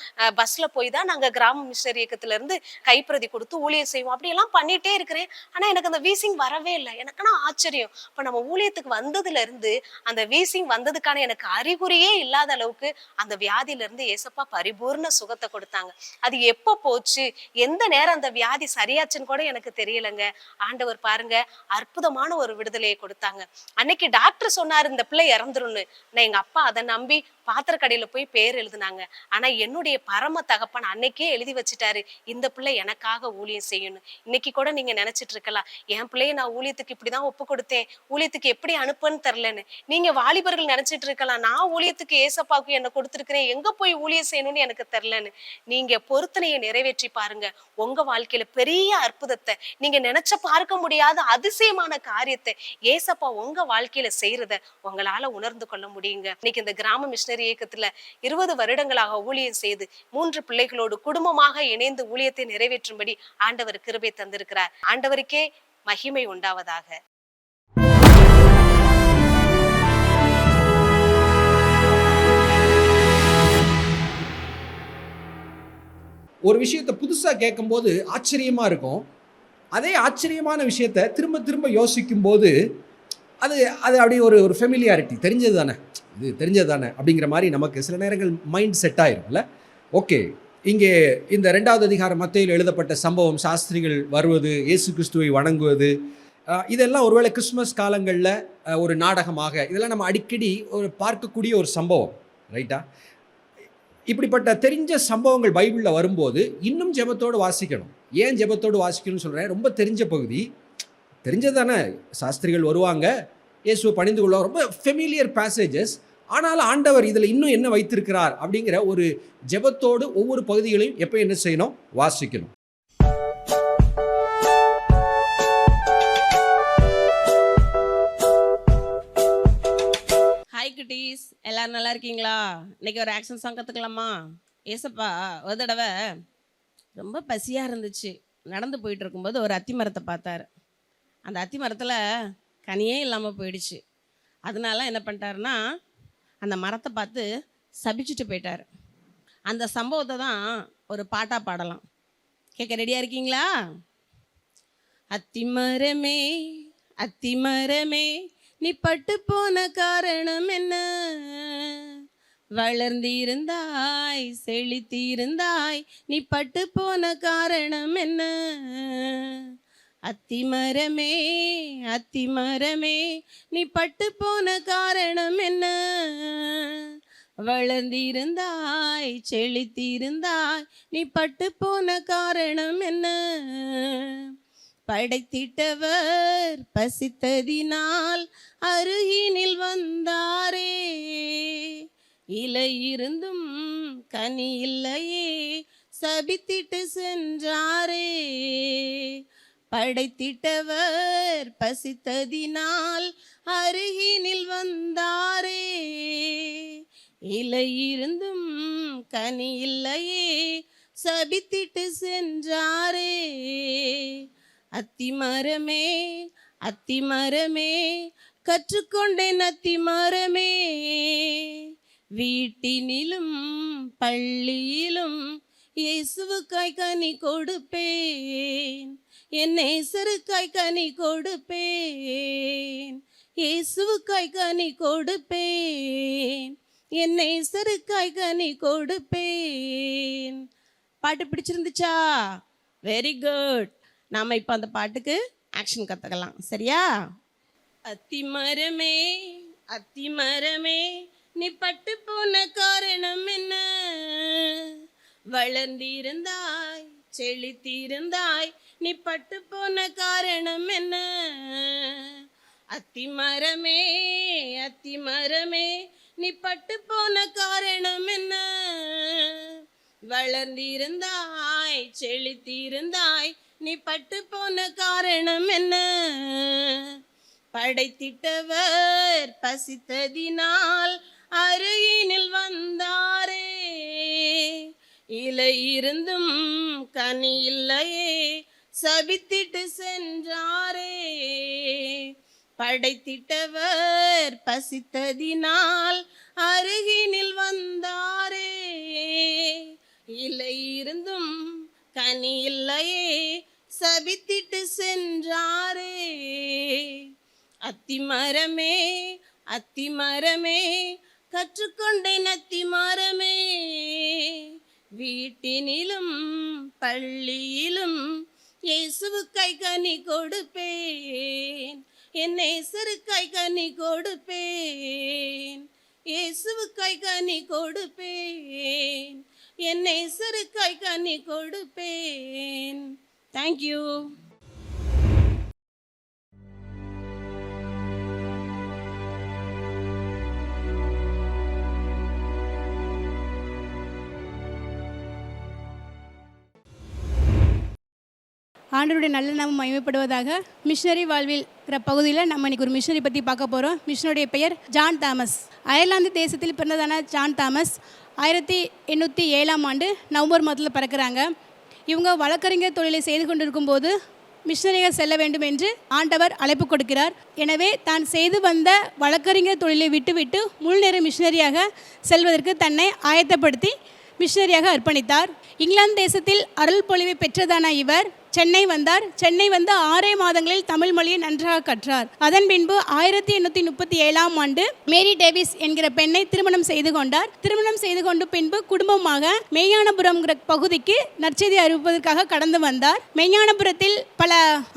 பஸ்ல போய் தான் நாங்க கிராம மிஷனரி இயக்கத்துல இருந்து கைப்பிரதி கொடுத்து ஊழியம் செய்வோம். அப்படி எல்லாம் பண்ணிட்டே இருக்கிறேன். ஆனா எனக்கு அந்த வீசிங் வரவே இல்லை. எனக்குன்னா ஆச்சரியம். இப்ப நம்ம ஊழியத்துக்கு வந்ததுல இருந்து அந்த வீசிங் வந்ததுக்கான எனக்கு அறிகுறியே இல்லாத அளவுக்கு அந்த வியாதியில இருந்து ஏசப்பா பரிபூர்ண சுகத்தை கொடுத்தாங்க. அது எப்ப போச்சு, எந்த நேரம் அந்த வியாதி சரியாச்சுன்னு கூட எனக்கு தெரியலங்க. ஆண்டவர் பாருங்க அற்புதமான ஒரு விடுதலையை கொடுத்தாங்க. அன்னைக்கு டாக்டர் சொன்னாரு இந்த பிள்ளை இறந்துரும்னு. நான் எங்க அப்பா அதை நம்பி பாத்திர கடையில போய் பேர் எழுதினாங்க. ஆனா என்னுடைய பரம தகப்பன் அன்னைக்கே எழுதி வச்சுட்டாரு, இந்த பிள்ளை எனக்காக ஊழியம் செய்யணும். இன்னைக்கு கூட நீங்க நினைச்சிட்டு இருக்கலாம், என் பிள்ளைய நான் ஊழியத்துக்கு இப்படிதான் ஒப்பு கொடுத்தேன், ஊழியத்துக்கு எப்படி அனுப்புன்னு தெரியலன்னு. நீங்க வாலிபர்கள் நினைச்சிட்டு இருக்கலாம், நான் ஊழியத்துக்கு ஏசப்பாவுக்கு என்ன கொடுத்திருக்கிறேன், எங்க போய் ஊழியம் செய்யணும்னு எனக்கு தெரியலன்னு. நீங்க பொருத்தனையை நிறைவேற்றி பாருங்க, உங்க வாழ்க்கையில பெரிய அற்புதத்தை, நீங்க நினைச்ச பார்க்க முடியாத அதிசயமான காரியத்தை ஏசப்பா உங்க வாழ்க்கையில செய்யறத உங்களால உணர்ந்து கொள்ள முடியுங்க. இன்னைக்கு இந்த கிராம மிஷனரி இயக்கத்துல 20 வருடங்களாக ஊழியம் செய்து 3 பிள்ளைகளோடு குடும்பமாக இணைந்து ஊழியத்தை நிறைவேற்றும்படி ஆண்டவர் கிருபை தந்திருக்கிறார். ஆண்டவருக்கே மகிமை உண்டாவதாக. ஒரு விஷயத்தை புதுசாக கேட்கும்போது ஆச்சரியமாக இருக்கும். அதே ஆச்சரியமான விஷயத்தை திரும்ப திரும்ப யோசிக்கும் போது அது அப்படியே ஒரு ஃபெமிலியாரிட்டி, தெரிஞ்சது தானே, இது தெரிஞ்சது தானே அப்படிங்கிற மாதிரி நமக்கு சில நேரங்கள் மைண்ட் செட் ஆயிரும்ல. ஓகே, இங்கே இந்த 2வது அதிகாரம் மத்தேயுவில் எழுதப்பட்ட சம்பவம், சாஸ்திரிகள் வருவது, இயேசு கிறிஸ்துவை வணங்குவது, இதெல்லாம் ஒருவேளை கிறிஸ்மஸ் காலங்களில் ஒரு நாடகமாக இதெல்லாம் நம்ம அடிக்கடி பார்க்கக்கூடிய ஒரு சம்பவம், ரைட்டா? இப்படிப்பட்ட தெரிஞ்ச சம்பவங்கள் பைபிளில் வரும்போது இன்னும் ஜெபத்தோடு வாசிக்கணும். ஏன் ஜெபத்தோடு வாசிக்கணும்னு சொல்கிறேன், ரொம்ப தெரிஞ்ச பகுதி, தெரிஞ்சது தானே. சாஸ்திரிகள் வருவாங்க, இயேசுவை பணிந்து கொள்ள, ரொம்ப ஃபெமிலியர் பேசேஜஸ். ஆனாலும் ஆண்டவர் இதில் இன்னும் என்ன வைத்திருக்கிறார் அப்படிங்கிற ஒரு ஜெபத்தோடு ஒவ்வொரு பகுதிகளையும் எப்போ என்ன செய்யணும், வாசிக்கணும். ஹாய் குட்டீஸ், எல்லாரும் நல்லா இருக்கீங்களா? இன்னைக்கு ஒரு ஆக்ஷன் சாங் கற்றுக்கலாமா? ஏசப்பா ஒரு தடவை ரொம்ப பசியாக இருந்துச்சு, நடந்து போயிட்டு இருக்கும்போது ஒரு அத்தி மரத்தை பார்த்தாரு. அந்த அத்தி மரத்தில் கனியே இல்லாமல் போயிடுச்சு. அதனால என்ன பண்ணிட்டாருன்னா அந்த மரத்தை பார்த்து சபிச்சுட்டு போயிட்டார். அந்த சம்பவத்தை தான் ஒரு பாட்டாக பாடலாம். கேட்க ரெடியாக இருக்கீங்களா? அத்திமரமே அத்திமரமே நீ பட்டு போன காரணம் என்ன, வளர்ந்திருந்தாய் செழித்திருந்தாய் நீ பட்டு போன காரணம் என்ன, அத்திமரமே அத்திமரமே நீ பட்டு போன காரணம் என்ன, வளர்ந்திருந்தாய் செழித்திருந்தாய் நீ பட்டு போன காரணம் என்ன, படைத்திட்டவர் பசித்ததினால் அருகினில் வந்தாரே, இலை இருந்தும் கனி இல்லையே சபித்திட்டு சென்றாரே, படைத்திட்டவர் பசித்ததினால் அருகினில் வந்தாரே. இலை இருந்தும் கனி இல்லையே, சபித்திட்டு சென்றாரே. அத்திமரமே அத்திமரமே கற்றுக்கொண்டேன் அத்திமரமே, வீட்டினிலும் பள்ளியிலும் இயேசுவுக்காய் கனி கொடுப்பேன், என் நேசருக்காய் கனி கொடுப்பேன், இயேசுவுக்காய் கனி கொடுப்பேன், என் நேசருக்காய் கனி கொடுப்பேன். பாட்டு பிடிச்சிருந்துச்சா? Very good. நாம் இப்போ அந்த பாட்டுக்கு ஆக்ஷன் கற்றுக்கலாம், சரியா? அத்திமரமே அத்திமரமே நீ பட்டு போன காரணம் என்ன? வளர்ந்திருந்தாய் செழித்திருந்தாய், நீ பட்டு போன காரணம் என்ன? அத்திமரமே அத்திமரமே நீ பட்டு போன காரணம் என்ன? வளர்ந்திருந்தாய் செழித்திருந்தாய், நீ பட்டு போன காரணம் என்ன? படைத்திட்டவர் பசித்ததினால் அருகினில் வந்தாரே. இலை இருந்தும் கனி இல்லையே, சபித்திட்டு சென்றாரே. படைத்திட்டவர் பசித்ததினால் அருகினில் வந்தாரே. இலை இருந்தும் கனி இல்லையே, சபித்திட்டு சென்றாரே. அத்திமரமே அத்திமரமே கற்றுக்கொண்டேன் அத்திமரமே, வீட்டினிலும் பள்ளியிலும் இயேசுவுக்காய் கனி கொடுப்பேன், என் நேசருக்காய் கனி கொடுப்பேன், இயேசுவுக்காய் கனி கொடுப்பேன், என் நேசருக்காய் கனி கொடுப்பேன். தேங்க்யூ. ஆண்டவருடைய நல்ல நாமம் மகிமைப்படுவதாக. மிஷனரி வாழ்வில்ங்கிற பகுதியில் நம்ம இன்னைக்கு ஒரு மிஷனரி பற்றி பார்க்க போகிறோம். மிஷனருடைய பெயர் ஜான் தாமஸ். அயர்லாந்து தேசத்தில் பிறந்ததான ஜான் தாமஸ் 1807 நவம்பர் மாதத்தில் பிறக்கிறாங்க. இவங்க வழக்கறிஞர் தொழிலை செய்து கொண்டிருக்கும் போது மிஷனரியாக செல்ல வேண்டும் என்று ஆண்டவர் அழைப்பு கொடுக்கிறார். எனவே தான் செய்து வந்த வழக்கறிஞர் தொழிலை விட்டுவிட்டு முழுநேர மிஷனரியாக செல்வதற்கு தன்னை ஆயத்தப்படுத்தி மிஷனரியாக அர்ப்பணித்தார். இங்கிலாந்து தேசத்தில் அருள் பொழிவை பெற்றதான இவர் சென்னை வந்தார். சென்னை வந்து 6 மாதங்களில் தமிழ் மொழியை நன்றாக கற்றார். அதன் பின்பு 1837 மேரி டேவிஸ் என்கிற பெண்ணை திருமணம் செய்து கொண்டார். திருமணம் செய்து கொண்டு பின்பு குடும்பமாக மெய்ஞானபுரம் பகுதிக்கு நற்செய்தி அறிவிப்பதற்காக கடந்து வந்தார். மெய்ஞானபுரத்தில் பல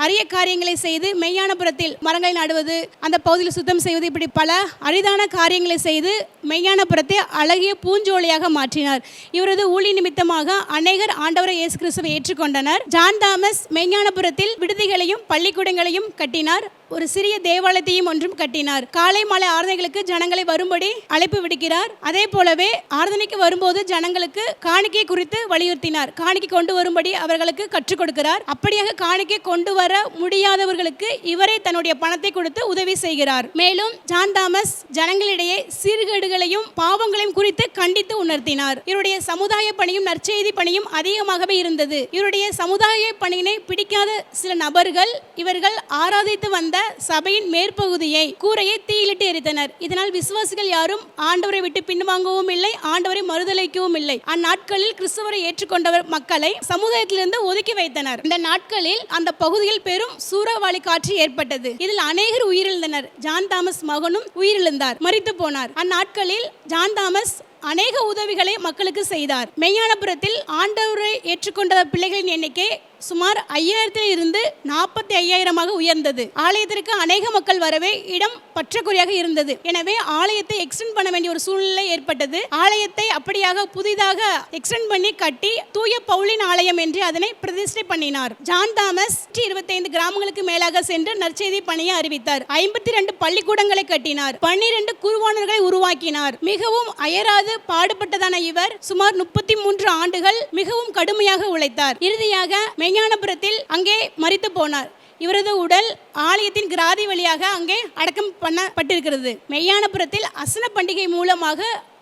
அரிய காரியங்களை செய்து, மெய்ஞானபுரத்தில் மரங்களை நடுவது, அந்த பகுதியில் சுத்தம் செய்வது, இப்படி பல அரிதான காரியங்களை செய்து மெய்ஞானபுரத்தை அழகிய பூஞ்சோலையாக மாற்றினார். இவரது ஊழி நிமித்தமாக அநேகர் ஆண்டவரை இயேசு கிறிஸ்துவை ஏற்றுக்கொண்டனர். ஜான் தாமஸ் மெய்ஞானபுரத்தில் விடுதிகளையும் பள்ளிக்கூடங்களையும் கட்டினார். ஒரு சிறிய தேவாலயத்தையும் ஒன்றும் கட்டினார். காலை மாலை ஆராதனைகளுக்கு ஜனங்களை வரும்படி அழைப்பு விடுக்கிறார். அதே போலவே ஆராதனைக்கு வரும்போது ஜனங்களுக்கு காணிக்கை குறித்து வலியுறுத்தினார். காணிக்கை கொண்டு வரும்படி அவர்களுக்கு கற்றுக் கொடுக்கிறார். அப்படியாக காணிக்கை கொண்டு வர முடியாதவர்களுக்கு இவரே தன்னுடைய பணத்தை கொடுத்து உதவி செய்கிறார். மேலும் ஜான் தாமஸ் ஜனங்களிடையே சீர்கேடுகளையும் பாவங்களையும் குறித்து கண்டித்து உணர்த்தினார். இவருடைய சமுதாய பணியும் நற்செய்தி பணியும் அதிகமாகவே இருந்தது. இவருடைய சமுதாய பணியினை பிடிக்காத சில நபர்கள் இவர்கள் ஆராதித்து வந்த சபையின் மேற்பகுதியை, கூரையை தீயிலிட்டு எரித்தனர். இதனால் விசுவாசிகள் யாரும் ஆண்டவரை விட்டு பின்வாங்கவும் இல்லை, ஆண்டவரை மறுதலிக்கவும் இல்லை. அந்நாட்களில் கிறிஸ்தவரை ஏற்றுக்கொண்டவர் மக்களை சமுதாயத்திலிருந்து ஒதுக்கி வைத்தனர். இந்த நாட்களில் அந்த பகுதியில் பெரும் சூறாவளி காற்று ஏற்பட்டது. இதில் அநேகர் உயிரிழந்தனர். ஜான் தாமஸ் மகனும் உயிரிழந்தார், மரித்து போனார். அந்நாட்களில் ஜான் தாமஸ் அநேக உதவிகளை மக்களுக்கு செய்தார். மெய்ஞானபுரத்தில் ஆண்டவரை ஏற்றுக்கொண்ட பிள்ளைகளின் எண்ணிக்கை சுமார் 5000 இருந்து 45,000 உயர்ந்தது. ஆலயத்திற்கு அநேக மக்கள் வரவே இடம் பற்றாக்குறையாக இருந்தது. எனவே ஆலயத்தை எக்ஸ்டெண்ட் பண்ண வேண்டிய ஒரு சூழ்நிலை ஏற்பட்டது. ஆலயத்தை அப்படியாக புதிதாக எக்ஸ்டெண்ட் பண்ணி கட்டி தூய பவுலின் ஆலயம் என்று அதனை பிரதிஷ்டை பண்ணினார். ஜான் தாமஸ் 25 கிராமங்களுக்கு மேலாக சென்று நற்செய்தி பணியை அறிவித்தார். 52 பள்ளிக்கூடங்களை கட்டினார். 12 குருவானர்களை உருவாக்கினார். மிகவும் அயராது இடைவிடாது பாடுபட்டதான இவர் சுமார் 33 ஆண்டுகள் மிகவும் கடுமையாக உழைத்தார். இறுதியாக மெய்ஞானபுரத்தில் அங்கே மரித்து போனார். இவரது உடல் ஆலயத்தின் கிராதி வழியாக அங்கே அடக்கம் பண்ணப்பட்டிருக்கிறது. மெய்ஞானபுரத்தில் அசன பண்டிகை மூலமாக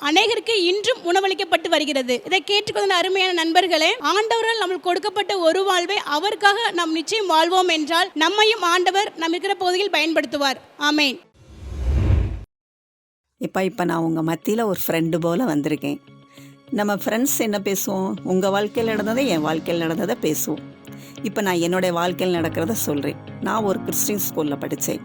அநேகருக்கு இன்றும் உணவளிக்கப்பட்டு வருகிறது. இதை கேட்டுக்கொண்ட அருமையான நண்பர்களே, ஆண்டவரால் நம்மளுக்கு கொடுக்கப்பட்ட ஒரு வாழ்வை அவருக்காக நாம் நிச்சயம் வாழ்வோம் என்றால் நம்மையும் ஆண்டவர் நம்ம இருக்கிற பகுதியில் பயன்படுத்துவார். ஆமேன். இப்போ நான் உங்கள் மத்தியில் ஒரு ஃப்ரெண்டு போல் வந்திருக்கேன். நம்ம ஃப்ரெண்ட்ஸ் என்ன பேசுவோம்? உங்கள் வாழ்க்கையில் நடந்ததை என் வாழ்க்கையில் நடந்ததை பேசுவோம். இப்போ நான் என்னுடைய வாழ்க்கையில் நடக்கிறத சொல்கிறேன். நான் ஒரு கிறிஸ்டின் ஸ்கூலில் படித்தேன்.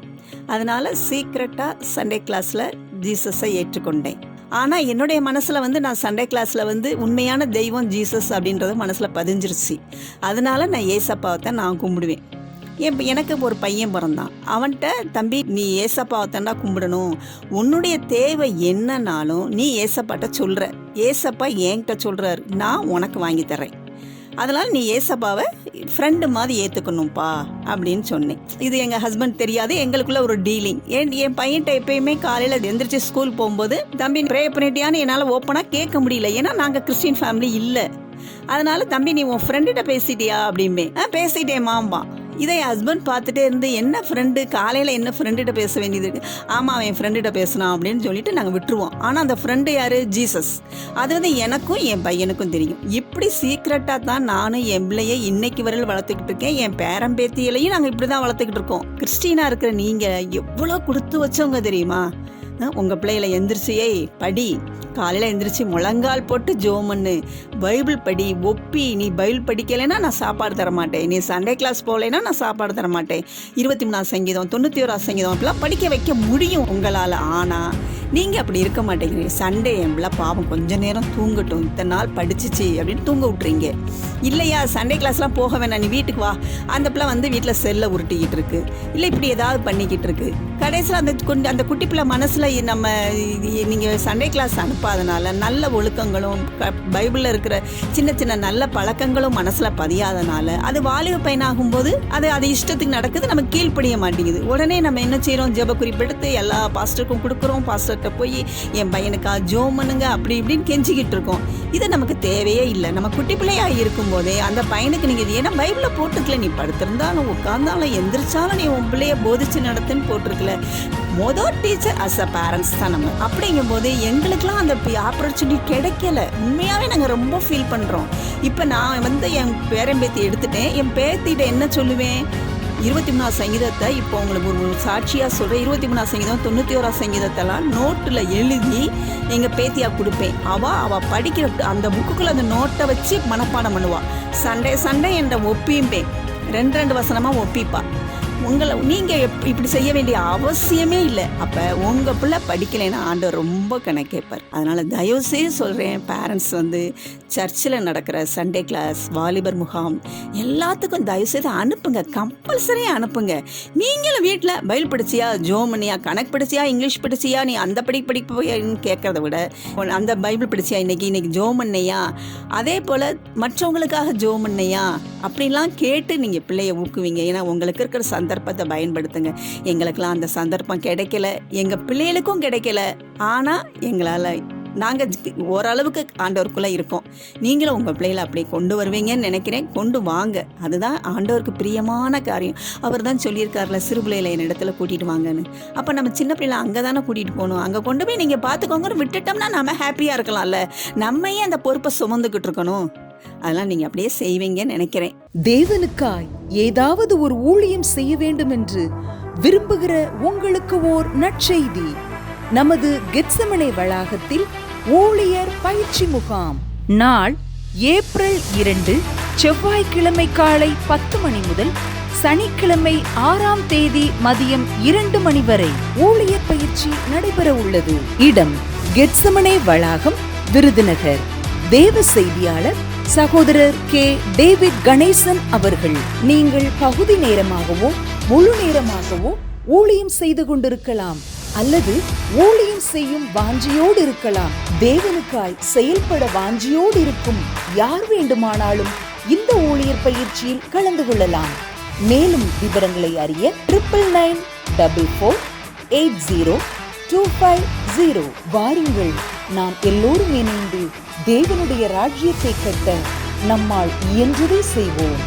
அதனால் சீக்ரெட்டாக சண்டே கிளாஸில் ஜீசஸை ஏற்றுக்கொண்டேன். ஆனால் என்னுடைய மனசில் நான் சண்டே கிளாஸில் உண்மையான தெய்வம் ஜீசஸ் அப்படின்றது மனசில் பதிஞ்சிருச்சு. அதனால நான் ஏசப்பாவை நான் கும்பிடுவேன். எனக்கு ஒரு பையன் பிறந்தான். அவன்கிட்ட, தம்பி நீ ஏசப்பாவை தாண்டா கும்பிடணும், உன்னுடைய தேவை என்னன்னாலும் நீ ஏசப்பாட்ட சொல்கிற, ஏசப்பா என்கிட்ட சொல்கிறாரு, நான் உனக்கு வாங்கி தர்றேன், அதனால் நீ ஏசப்பாவை ஃப்ரெண்டு மாதிரி ஏற்றுக்கணும்ப்பா அப்படின்னு சொன்னேன். இது எங்கள் ஹஸ்பண்ட் தெரியாது, எங்களுக்குள்ள ஒரு டீலிங். என் பையன்கிட்ட எப்பயுமே காலையில் எந்திரிச்சு ஸ்கூல் போகும்போது, தம்பி ப்ரே பண்ணிட்டியான்னு என்னால் ஓப்பனாக கேட்க முடியல, ஏன்னா நாங்கள் கிறிஸ்டின் ஃபேமிலி இல்லை. அதனால தம்பி நீ உன் ஃப்ரெண்டுகிட்ட பேசிட்டியா அப்படின்பே. பேசிட்டேன் மாம்பா. இதை என் ஹஸ்பண்ட் பார்த்துட்டே இருந்து, என்ன ஃப்ரெண்டு காலையில் என்ன ஃப்ரெண்டுகிட்ட பேச வேண்டியது இருக்குது, ஆமாம் அவன் ஃப்ரெண்டுகிட்ட பேசணும் அப்படின்னு சொல்லிட்டு நாங்கள் விட்டுருவோம். ஆனால் அந்த ஃப்ரெண்டு யார்? ஜீசஸ். அது எனக்கும் என் பையனுக்கும் தெரியும். இப்படி சீக்ரெட்டாக தான் நானும் என் பிள்ளையை இன்னைக்கு வரையில் வளர்த்துக்கிட்டு இருக்கேன். என் பேரம்பேத்தியிலையும் நாங்கள் இப்படி தான் வளர்த்துக்கிட்டு இருக்கோம். கிறிஸ்டினாக இருக்கிற நீங்கள் எவ்வளோ கொடுத்து வச்சவங்க தெரியுமா? உங்கள் பிள்ளைகளை எந்திரிச்சியே படி, காலையில் எந்திரிச்சு முழங்கால் போட்டு ஜோமன்னு பைபிள் படி, ஒப்பி. நீ பைபிள் படிக்கலைன்னா நான் சாப்பாடு தர மாட்டேன், நீ சண்டே கிளாஸ் போகலைன்னா நான் சாப்பாடு தர மாட்டேன், 23 சங்கீதம் 91 சங்கீதம் அப்படிலாம் படிக்க வைக்க முடியும் உங்களால். ஆனால் நீங்கள் அப்படி இருக்க மாட்டேங்கிறீங்க. சண்டே எம்பிள பாவம் கொஞ்ச நேரம் தூங்கட்டும், இத்தனை நாள் படிச்சிச்சு அப்படின்னு தூங்க விட்டுறீங்க. இல்லையா சண்டே கிளாஸ்லாம் போக வேணாம், நீ வீட்டுக்கு வா. அந்த பிள்ளை வீட்டில் செல்லை உருட்டிக்கிட்டு இருக்கு, இல்லை இப்படி ஏதாவது பண்ணிக்கிட்டு இருக்கு. கடைசியில் அந்த குட்டி பிள்ளை மனசில் நம்ம நீங்கள் சண்டே கிளாஸ் அனுப்பாதனால நல்ல ஒழுக்கங்களும் பைபிளில் இருக்கிற சின்ன சின்ன நல்ல பழக்கங்களும் மனசில் பதியாதனால அது வாலிப பையனாகும்போது அது இஷ்டத்துக்கு நடக்குது, நம்ம கீழ்ப்படிய மாட்டேங்குது. உடனே நம்ம என்ன செய்கிறோம்? ஜெப குறிப்பெடுத்து எல்லா பாஸ்டருக்கும் கொடுக்குறோம், பாஸ்டர்கிட்ட போய் என் பையனுக்கா ஜோம் பண்ணுங்க அப்படி இப்படின்னு கெஞ்சிக்கிட்டு இருக்கோம். இது நமக்கு தேவையே இல்லை. நம்ம குட்டி பிள்ளையாக இருக்கும்போதே அந்த பையனுக்கு நீங்கள் ஏன்னா பைபிளில் போட்டிருக்கல, நீ படுத்திருந்தாலும் உட்கார்ந்தாலும் எந்திரிச்சாலும் நீ உன் பிள்ளைய போதிச்சு நடத்துன்னு போட்டிருக்கல. மொதல் டீச்சர் அஸ் அ பேரண்ட்ஸ் தான் நம்ம. அப்படிங்கும்போது எங்களுக்கெல்லாம் அந்த ஆப்பர்ச்சுனிட்டி கிடைக்கல. உண்மையாகவே நாங்கள் ரொம்ப ஃபீல் பண்ணுறோம். இப்போ நான் என் பேரம்பேத்தி எடுத்துட்டேன். என் பேத்திட்ட என்ன சொல்லுவேன்? 23 சங்கீதத்தை இப்போ உங்களுக்கு ஒரு சாட்சியாக சொல்கிறேன். 23 சங்கீதம் 91 சங்கீதத்தெல்லாம் நோட்டில் எழுதி எங்கள் பேத்தியாக கொடுப்பேன். அவள் படிக்கிற அந்த புக்குக்குள்ளே அந்த நோட்டை வச்சு மனப்பாடம் பண்ணுவாள். சண்டே என்ற ஒப்பியும்பேன், 2 வசனமாக ஒப்பிப்பா. நீங்கள் இப்படி செய்ய வேண்டிய அவசியமே இல்லை. அப்போ உங்கள் பிள்ளை படிக்கலைன்னா ஆண்டவர் ரொம்ப கணக்கேற்பார். அதனால் தயவுசெய்து சொல்கிறேன், பேரண்ட்ஸ் சர்ச்சில் நடக்கிற சண்டே கிளாஸ், வாலிபர் முகாம் எல்லாத்துக்கும் தயவுசெய்து அனுப்புங்க, கம்பல்சரியாக அனுப்புங்க. நீங்களும் வீட்டில் பைபிள் படிச்சியா, ஜோமனியா, கணக்கு படிச்சியா, இங்கிலீஷ் படிச்சியா, நீ அந்த படிப்புன்னு கேட்குறத விட அந்த பைபிள் படிச்சியா, இன்னைக்கு ஜோமன்னையா, அதே போல் மற்றவங்களுக்காக ஜோமன்னையா அப்படின்லாம் கேட்டு நீங்கள் பிள்ளையை ஊக்குவீங்க. ஏன்னா உங்களுக்கு இருக்கிற சந்தர்ப்பத்தை பயன்படுத்துங்க. எங்களுக்கெல்லாம் அந்த சந்தர்ப்பம் கிடைக்கல, எங்கள் பிள்ளைகளுக்கும் கிடைக்கல. ஆனால் எங்களால் நாங்கள் ஓரளவுக்கு ஆண்டவருக்குள்ளே இருக்கோம். நீங்களும் உங்கள் பிள்ளைகளை அப்படி கொண்டு வருவீங்கன்னு நினைக்கிறேன். கொண்டு வாங்க, அதுதான் ஆண்டவருக்கு பிரியமான காரியம். அவர் தான் சொல்லியிருக்காருல, சிறு பிள்ளைகளை என் இடத்துல கூட்டிகிட்டு வாங்கன்னு. அப்போ நம்ம சின்ன பிள்ளைகளை அங்கே தானே கூட்டிகிட்டு போகணும். அங்கே கொண்டு போய் நீங்கள் பார்த்துக்கோங்கன்னு விட்டுட்டோம்னா நம்ம ஹாப்பியாக இருக்கலாம்ல. நம்மையே அந்த பொறுப்பை சுமந்துக்கிட்டு இருக்கணும். அதெல்லாம் நீங்கள் அப்படியே செய்வீங்கன்னு நினைக்கிறேன். தேவனுக்காய் ஏதாவது ஒரு ஊழியம் செய்ய வேண்டும் என்று விரும்புகிற உங்களுக்கு ஓர் நற்செய்தி. நமது கெத்செமனே வளாகத்தில் ஊழியர் பயிற்சி முகாம் நாள் ஏப்ரல் 2 செவ்வாய்க்கிழமை காலை 10 மணி முதல் சனிக்கிழமை 6ஆம் தேதி மதியம் 2 மணி வரை ஊழியர் பயிற்சி நடைபெற உள்ளது. இடம் கெத்செமனே வளாகம், விருதுநகர். தேவ செய்தியாளர் சகோதரர் கே. டேவிட் கணேசன் அவர்கள். நீங்கள் பகுதி நேரமாகவோ முழு நேரமாகவோ ஊழியம் செய்து கொண்டிருக்கலாம், அல்லது ஊழியம் செய்யும் வாஞ்சியோடு இருக்கலாம். தேவனுக்காய் செயல்பட வாஞ்சியோடு இருக்கும் யார் வேண்டுமானாலும் இந்த ஊழியர் பயிற்சியில் கலந்து கொள்ளலாம். மேலும் விவரங்களை அறிய 9994480250 வாருங்கள், நாம் எல்லோரும் இணைந்து தேவனுடைய ராஜ்யத்தை கட்ட நம்மால் இயன்றதை செய்வோம்.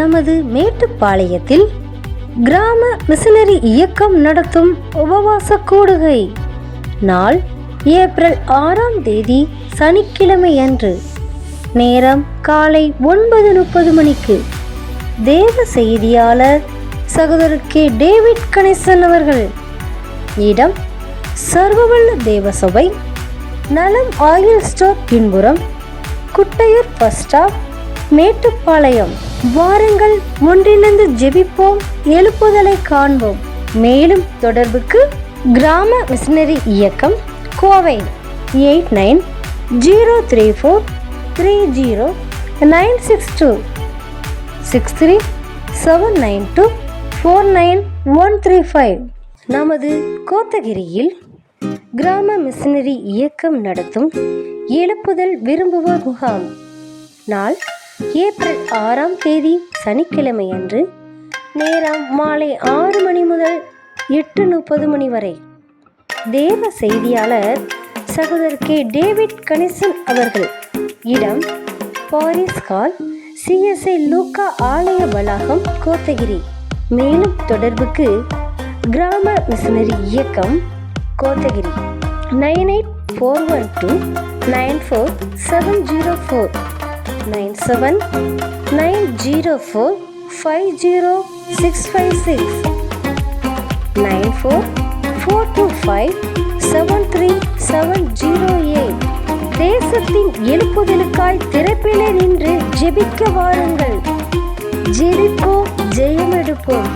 நமது மேட்டுப்பாளையத்தில் கிராம மிஷனரி இயக்கம் நடத்தும் உபவாச கூடுகை நாள் ஏப்ரல் 6ஆம் தேதி சனிக்கிழமை அன்று. நேரம் காலை 9:30 மணிக்கு. தேவ செய்தியாளர் சகோதரர் கே. டேவிட் கணேசன் அவர்கள். இடம் சர்வவல்ல தேவசபை, நலம் ஆயில் ஸ்டோர் பின்புறம், குட்டையூர் பஸ் ஸ்டாப், மேட்டுப்பாளையம். வாருங்கள், ஒன்றிணைந்து ஜெபிப்போம், எழுப்புதலை காண்போம். மேலும் தொடர்புக்கு கிராம மிஷனரி இயக்கம், கோவை 8903430962 6379249135. நமது கோத்தகிரியில் கிராம மிஷனரி இயக்கம் நடத்தும் எழுப்புதல் விரும்புவோர் முகாம் நாள் ஏப்ரல் 6ஆம் தேதி சனிக்கிழமை அன்று. நேரம் மாலை 6 மணி முதல் 8:30 மணி வரை. தேவ செய்தியாளர் சகோதரர் கே. டேவிட் கணேசன் அவர்கள். இடம் பாரிஸ் ஹால், CSI லூக்கா ஆலய வளாகம், கோத்தகிரி. மேலும் தொடர்புக்கு கிராம மிஷனரி இயக்கம், கோத்தகிரி 9841294704 9790450656 9442573708. தேசத்தின் எழுப்புதலுக்காய் திறப்பிலே நின்று ஜெபிக்க வாருங்கள். ஜெபிப்போம், ஜெயமெடுப்போம்.